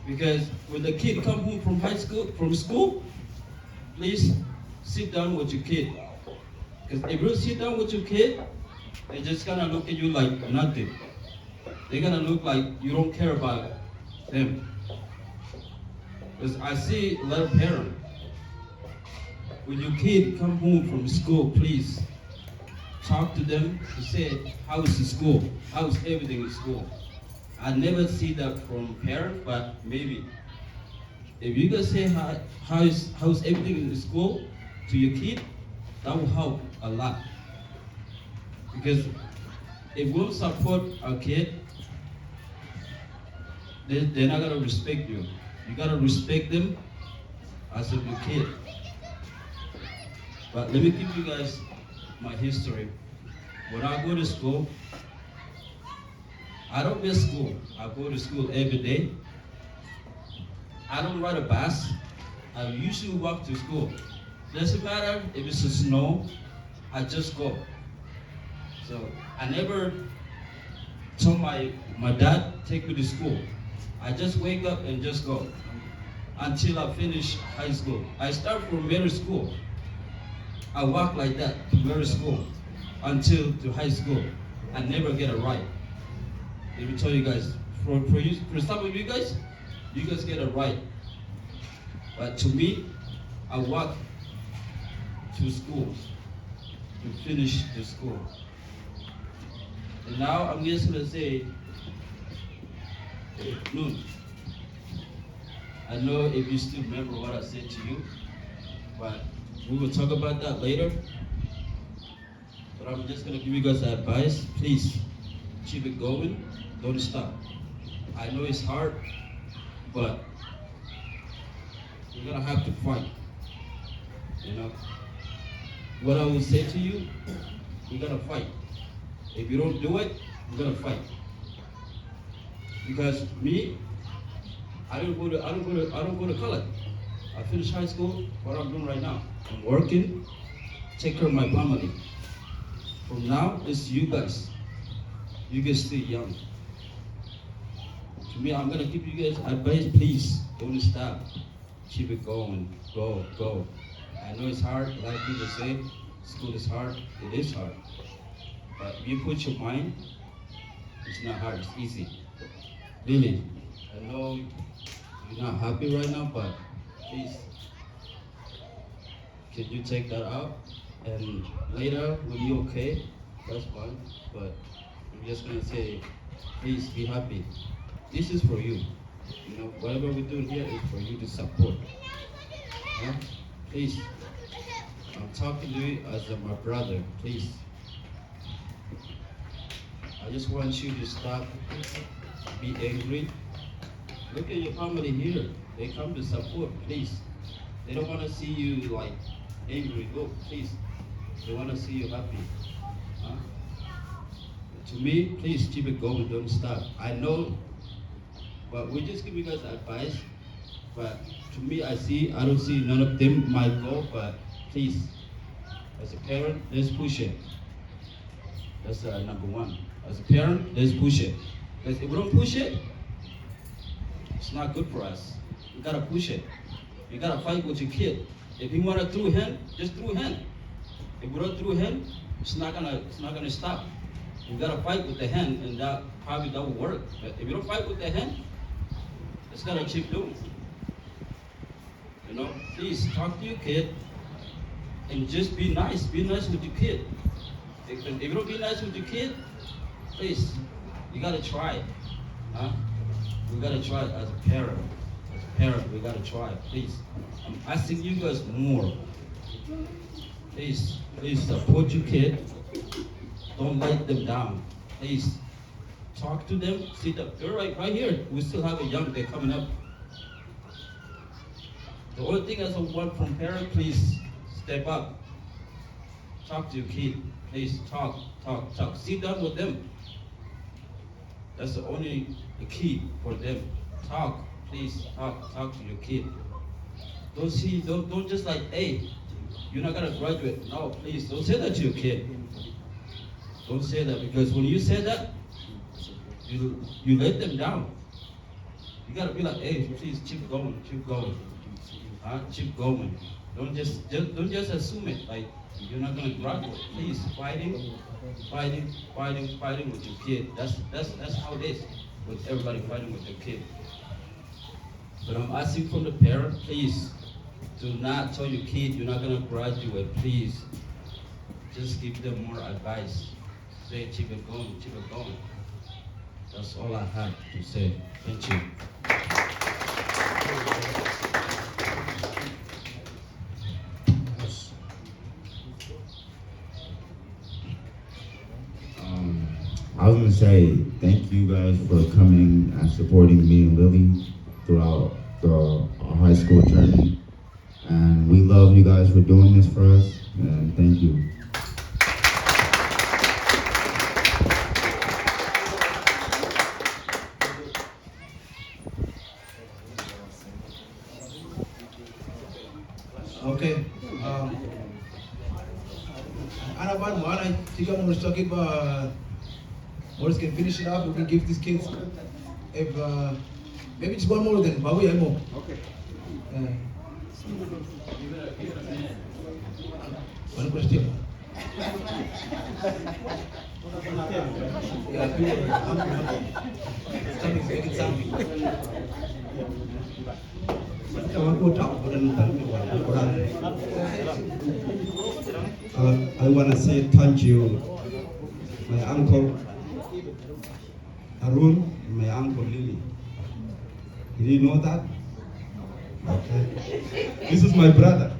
[SPEAKER 9] because when the kid come home from school, please sit down with your kid. Because if you sit down with your kid, they're just gonna look at you like nothing. They're gonna look like you don't care about them. Because I see a lot of parents, when your kid come home from school, please talk to them to say, how's the school? How's everything in school? I never see that from parents, but maybe. If you guys say how's everything in the school to your kid, that will help a lot. Because if we don't support our kid, they're not gonna respect you. You gotta respect them as a your kid. But let me give you guys my history. When I go to school, I don't miss school. I go to school every day. I don't ride a bus. I usually walk to school. Doesn't matter if it's a snow, I just go. So I never told my dad, take me to school. I just wake up and just go until I finish high school. I start from middle school. I walk like that to middle school until to high school. I never get a ride. Let me tell you guys, for some of you guys get a ride. But to me, I walk to school to finish the school. And now I'm just gonna say, Noon. I know if you still remember what I said to you, but we will talk about that later. But I'm just gonna give you guys advice. Please keep it going. Don't stop. I know it's hard, but you're gonna have to fight. You know, what I will say to you, you gotta fight. If you don't do it, you're gonna fight. Because me, I don't go to college. I finished high school. What I'm doing right now, I'm working, take care of my family. From now, it's you guys. You guys stay young. To me, I'm gonna give you guys advice. Please don't stop. Keep it going. Go, go. I know it's hard. A lot of people say school is hard. It is hard. But if you put your mind, it's not hard. It's easy. Really. I know you're not happy right now, but please, can you take that out? And later, when you're okay, that's fine. But I'm just gonna say, please be happy. This is for you. You know, whatever we're doing here is for you to support. Yeah? Please, I'm talking to you as my brother. Please, I just want you to stop, be angry. Look at your family here. They come to support. Please, they don't want to see you like angry. Look, please, they want to see you happy. Huh? To me, please keep it going. Don't stop. I know. But we just give you guys advice. But to me, I don't see none of them might go. But please, as a parent, let's push it. That's number one. As a parent, let's push it. Because if we don't push it, it's not good for us. You gotta push it. You gotta fight with your kid. If you wanna throw hand, just throw hand. If you don't throw hand, it's not gonna stop. You gotta fight with the hand, and that will work. But if you don't fight with the hand, it's gonna keep doing. You know, please talk to your kid and just be nice. Be nice with your kid. If you don't be nice with your kid, please, you gotta try. Huh? We gotta try as a parent. As a parent, we gotta try. Please, I'm asking you guys more. Please support your kid. Don't let them down. Please, talk to them. See them. They're right here. We still have a young. They're coming up. The only thing as I want from parent, please step up. Talk to your kid. Please talk. Sit down with them. That's the key for them. Talk, please talk to your kid. Don't just like, hey, you're not gonna graduate. No, please don't say that to your kid. Don't say that, because when you say that, you let them down. You gotta be like, hey, please keep going. Keep going. Don't just assume it like you're not gonna graduate. Please, fighting with your kid. That's how it is with everybody fighting with their kid. But I'm asking from the parent, please, do not tell your kid you're not gonna graduate. Please, just give them more advice. Say, keep it going. That's all I have to say. Thank you.
[SPEAKER 10] I was gonna say thank you guys for coming and supporting me and Lily throughout our high school journey, and we love you guys for doing this for us, and thank you.
[SPEAKER 5] Okay. Ana ban mo ana tiga mo gusto ba Morris can finish it up. We can give these kids if maybe just one more then. But we have more.
[SPEAKER 1] Okay.
[SPEAKER 5] One question. Yeah, something, make it something.
[SPEAKER 11] I want to say thank you, my uncle Arun, my uncle Lily. Did you know that? Okay. This is my brother.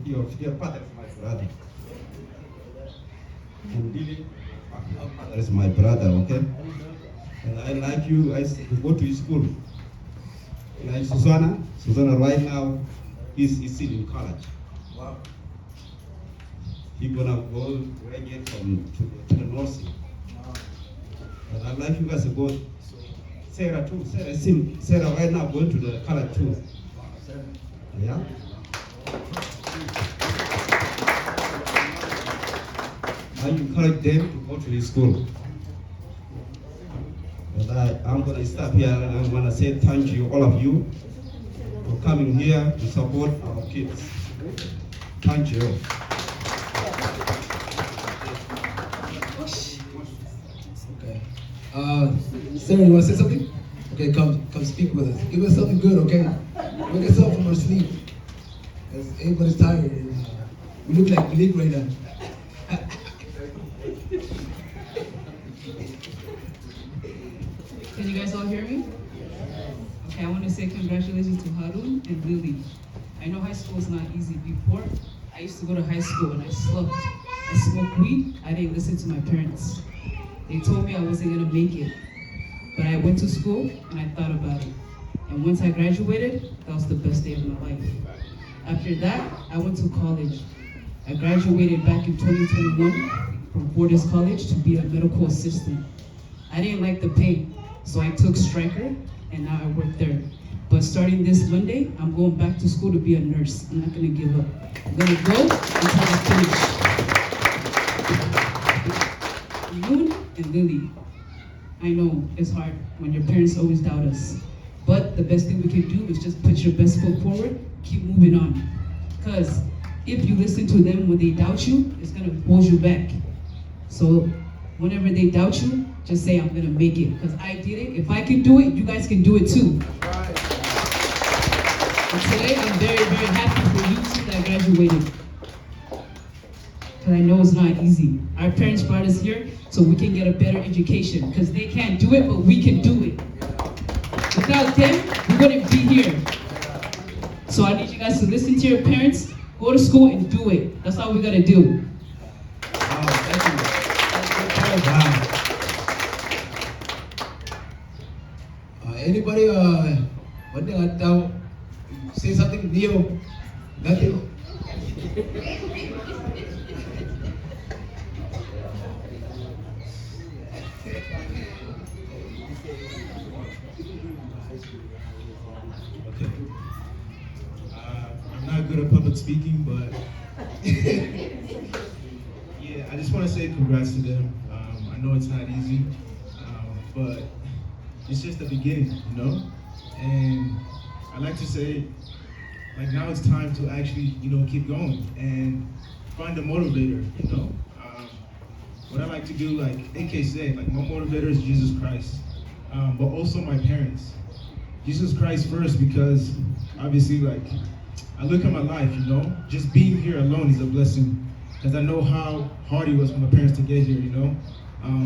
[SPEAKER 11] Your father is my brother. And Lily, our father is my brother, okay? And I like you, I go to school. Like Susanna right now is still in college.
[SPEAKER 5] Wow.
[SPEAKER 11] He's gonna go graduate to the nursing. And I'd like you guys to go. Sarah too. Sarah right now going to the college too. Yeah. I encourage them to go to the school. And I'm gonna stop here and I'm gonna say thank you, all of you, for coming here to support our kids. Thank you.
[SPEAKER 5] Okay. Sarah, you want to say something? Okay, come speak with us. Give us something good, okay? Wake us up from our sleep. Because everybody's tired. And, we look like Malik right now.
[SPEAKER 12] Can you guys all hear me? Okay, I want to say congratulations to Harun and Lily. I know high school is not easy. Before, I used to go to high school and I slept. I smoked weed. I didn't listen to my parents. They told me I wasn't gonna make it. But I went to school and I thought about it. And once I graduated, that was the best day of my life. After that, I went to college. I graduated back in 2021 from Fortis College to be a medical assistant. I didn't like the pay, so I took Stryker and now I work there. But starting this Monday, I'm going back to school to be a nurse. I'm not gonna give up. I'm gonna go until I finish. Moon and Lily, I know it's hard when your parents always doubt us. But the best thing we can do is just put your best foot forward, keep moving on. Because if you listen to them when they doubt you, it's gonna hold you back. So whenever they doubt you, just say, I'm gonna make it. Because I did it. If I can do it, you guys can do it too. And today, I'm very, very happy for you two that graduated. Because I know it's not easy. Our parents brought us here so we can get a better education. Because they can't do it, but we can do it. Without them, we wouldn't be here. So I need you guys to listen to your parents, go to school and do it. That's all we gotta do.
[SPEAKER 5] Anybody one thing I doubt, say something, Neo? Nothing?
[SPEAKER 13] Okay. I'm not good at public speaking, but yeah, I just want to say congrats to them. I know it's not easy, but it's just the beginning, you know? And I like to say, like, now it's time to actually, you know, keep going and find a motivator, you know? What I like to do, like AK said, like, my motivator is Jesus Christ, but also my parents. Jesus Christ first, because obviously, like, I look at my life, you know, just being here alone is a blessing, because I know how hard it was for my parents to get here, you know,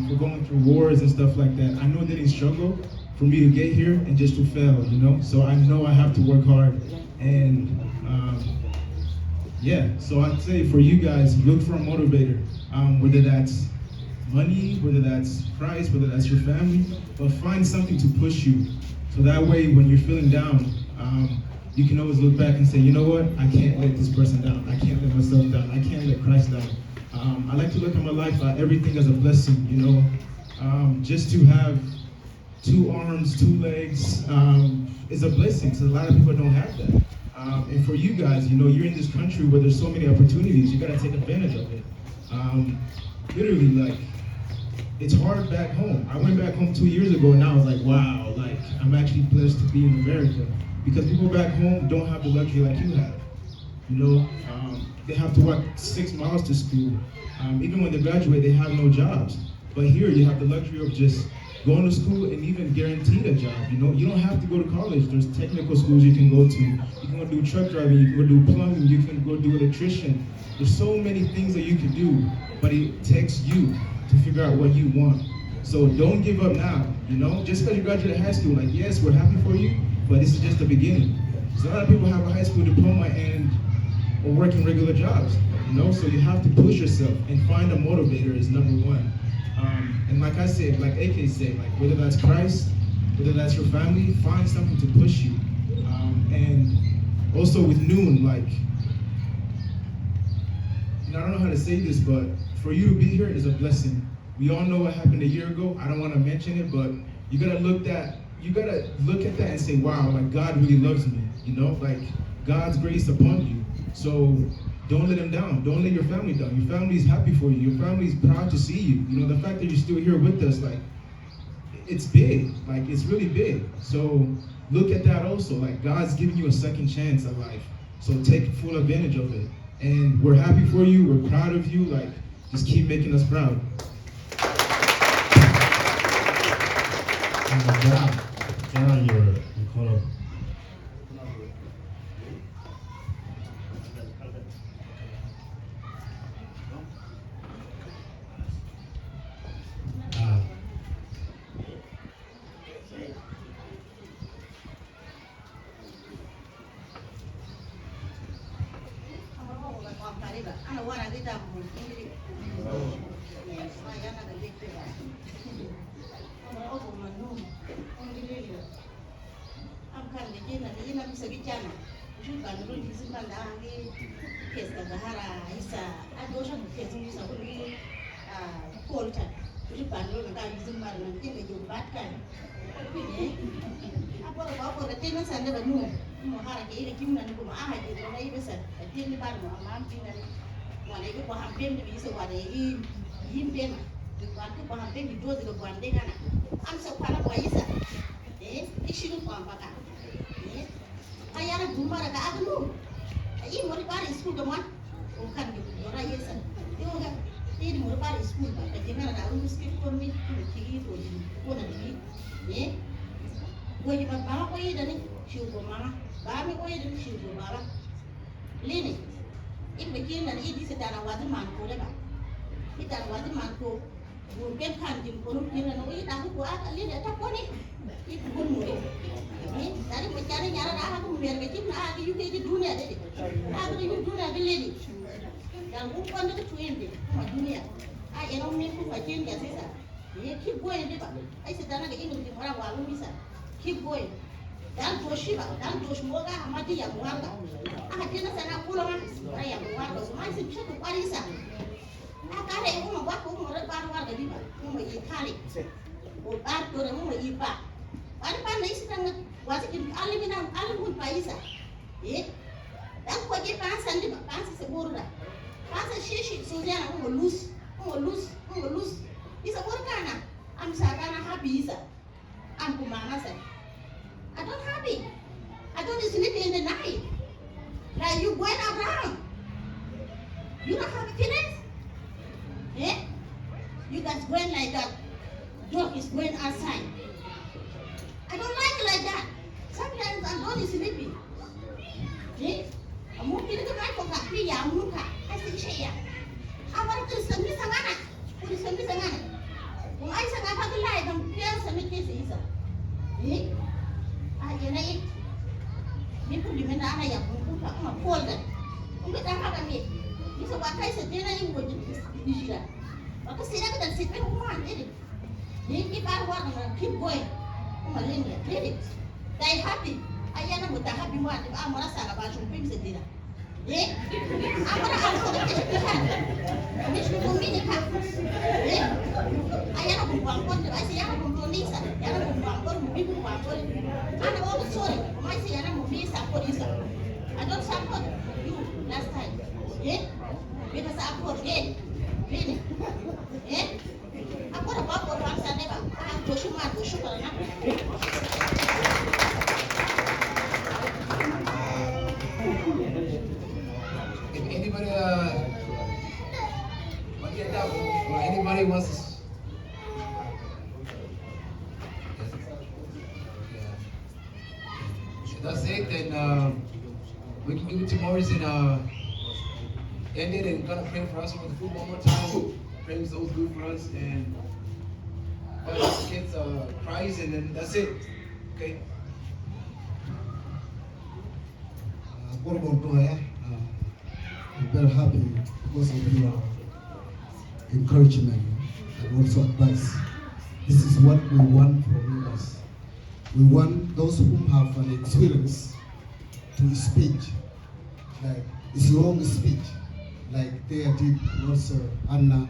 [SPEAKER 13] for going through wars and stuff like that. I know they didn't struggle for me to get here and just to fail, you know, so I know I have to work hard. And yeah, so I'd say for you guys, look for a motivator, whether that's money, whether that's price, whether that's your family, but find something to push you. So that way, when you're feeling down, you can always look back and say, you know what, I can't let this person down. I can't let myself down. I can't let Christ down. I like to look at my life, everything as a blessing, you know. Just to have 2 arms, 2 legs is a blessing, because a lot of people don't have that. And for you guys, you know, you're in this country where there's so many opportunities, you gotta take advantage of it. Literally, like, it's hard back home. I went back home 2 years ago, and I was like, wow, like I'm actually blessed to be in America, because people back home don't have the luxury like you have. You know, they have to walk 6 miles to school. Even when they graduate, they have no jobs. But here, you have the luxury of just going to school and even guaranteed a job. You know, you don't have to go to college. There's technical schools you can go to. You can go do truck driving. You can go do plumbing. You can go do electrician. There's so many things that you can do, but it takes you to figure out what you want. So don't give up now. You know, just because you graduated high school, like yes, we're happy for you, but this is just the beginning. So a lot of people have a high school diploma and are working regular jobs. You know, so you have to push yourself and find a motivator is number one. And like I said, like AK said, like whether that's Christ, whether that's your family, find something to push you. And also with Noon, like, I don't know how to say this, but for you to be here is a blessing. We all know what happened a year ago. I don't want to mention it, but you gotta look at that and say, wow, like God really loves me. You know, like God's grace upon you. So don't let him down. Don't let your family down. Your family is happy for you. Your family is proud to see you. You know, the fact that you're still here with us, like, it's big. Like, it's really big. So look at that also. Like, God's giving you a second chance at life. So take full advantage of it. And we're happy for you. We're proud of you. Like, just keep making us proud.
[SPEAKER 3] John, you call up.
[SPEAKER 14] Keep going. Dan toshiba, dan toshmoga amadi ya mwanga. Tena sana kula ma ya mwanga. So mai si mshaku kwarisa. Akale umo wako umo rebanu warga diba. Umo yikali. O barto na umo yiba. Wani pa na isi tanga wasi kim alimina alimun paisa. Dan ko je pansa ndiba, pansa se borda. Pansa shishi sojana umo lose. Isa borkana. Am sakana happy isa. I'm kumana sa. I don't happy. I don't sleep in the night. Like you going around. You don't have feelings? You guys going like that. Dog is going outside. I don't like it like that. Sometimes I'm not sleeping. I'm walking to the right for Kapi, I'm looking. I say, Shaya. I want to send me some money. Put some money. Kung ay sa nga pag-live, ang piyang sa may kisa isa. Yan na Di po di na ana ya kung puta kung ma-folder. Kung kita kami, di sa wakay sa dina yung wajib di sila. Baka sila ka dan sipin kumahan, jadi. Di parwa na keep going. Kung malin ya, jadi. Dahil happy. Ayan na mo, happy mo at amara sa kabasong pim sa dina. Amara ako na kisipihan. Mismo kumini ka. Ayan na kung buwangkon, di ba? Siya na kung tonisa. Yan na kung buwangkon, mumi kung buwangkon. Ano ko, sorry. Kumay siya na mumi sa polisa. I don't support you last time. Because I support Really? Ako na ba
[SPEAKER 5] anybody want to get down? Or anybody wants to? That's it. Then we can give it to Morris and end it, and gonna pray for us with the food one more time. Pray those good for us, and the kids prize, and then that's it. Okay.
[SPEAKER 1] I'm very happy because of your encouragement and also advice. This is what we want from you guys. We want those who have an experience to speak, like it's long speech, like they did also Anna.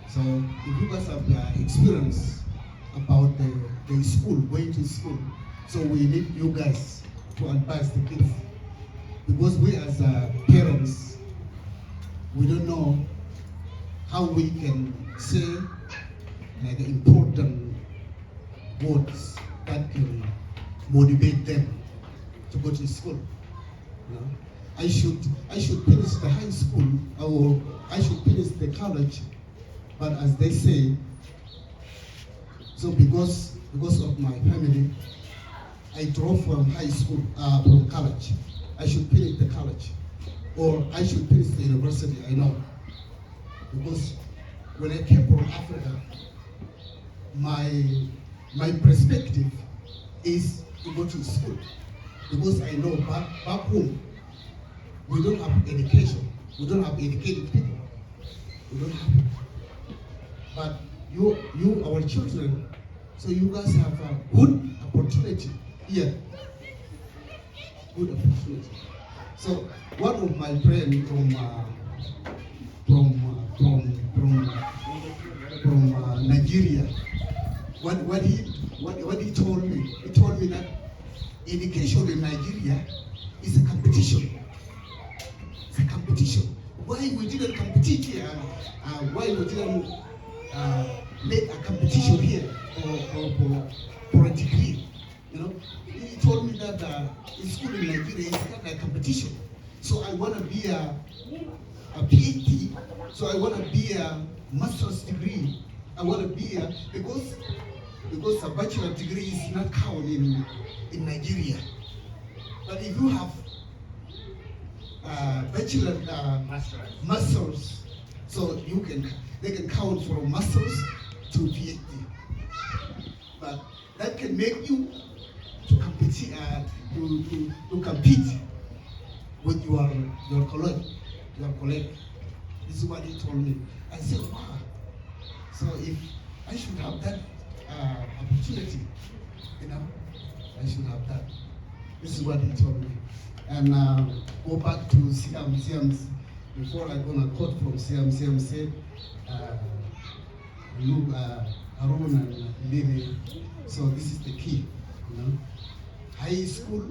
[SPEAKER 1] So if you guys have experience about the school, going to school, so we need you guys to advise the kids. Because we as parents, we don't know how we can say like important words that can motivate them to go to school. You know? I should finish the high school, or I should finish the college, but as they say, so because of my family, I drove from high school, from college. I should finish the college, or I should finish the university, I know. Because when I came from Africa, my perspective is to go to school. Because I know back home, we don't have education. We don't have educated people. We don't have it. But you, our children, so you guys have a good opportunity here. Good opportunity. So one of my friends from Nigeria, what he told me that education in Nigeria is a competition. It's a competition. Why we didn't compete here? Why we didn't make a competition here for a degree? You know, he told me that in school in Nigeria is not a competition. So I want to be a PhD. So I want to be a master's degree. I want to be because a bachelor degree is not counted in Nigeria. But if you have bachelor masters, so they can count from masters to PhD. But that can make you to compete with your colleague. This is what he told me. I said, wow. So if I should have that opportunity, you know, I should have that. This is what he told me. And go back to Siam. Before I gonna quote from Siam said, Harun and Lily. So this is the key, you know. High school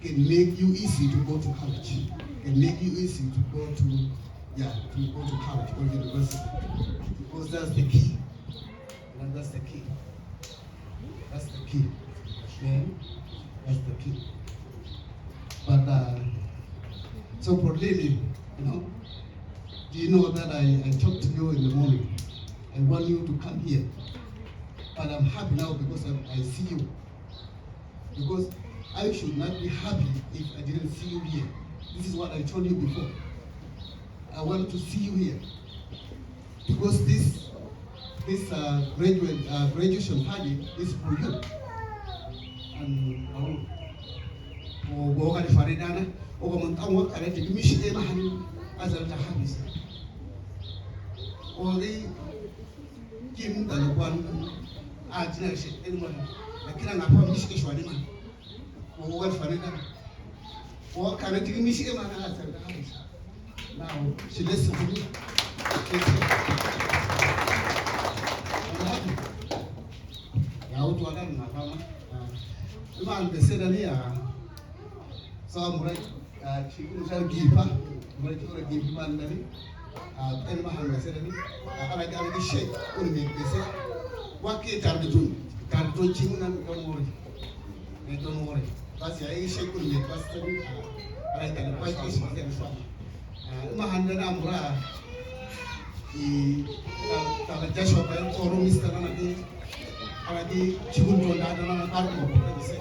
[SPEAKER 1] can make you easy to go to college. Can make you easy to go to college or university. Because that's the key. And that's the key. That's the key. Okay? That's the key. But so for Lily, you know, do you know that I talked to you in the morning? I want you to come here. But I'm happy now because I see you. Because I should not be happy if I didn't see you here. This is what I told you before. I want to see you here. Because this graduation party is for you. And now she listens to me. So I'm right. She will give her. Right, you give him and then and Mahan said, I got a shake. Only they say, what can you do? Can't do children and don't worry. Don't worry. That's the shake. Only I can quite easy. ma hande na mura I kala jasho ba oro mista na di ala di chigun to da na par mo ko se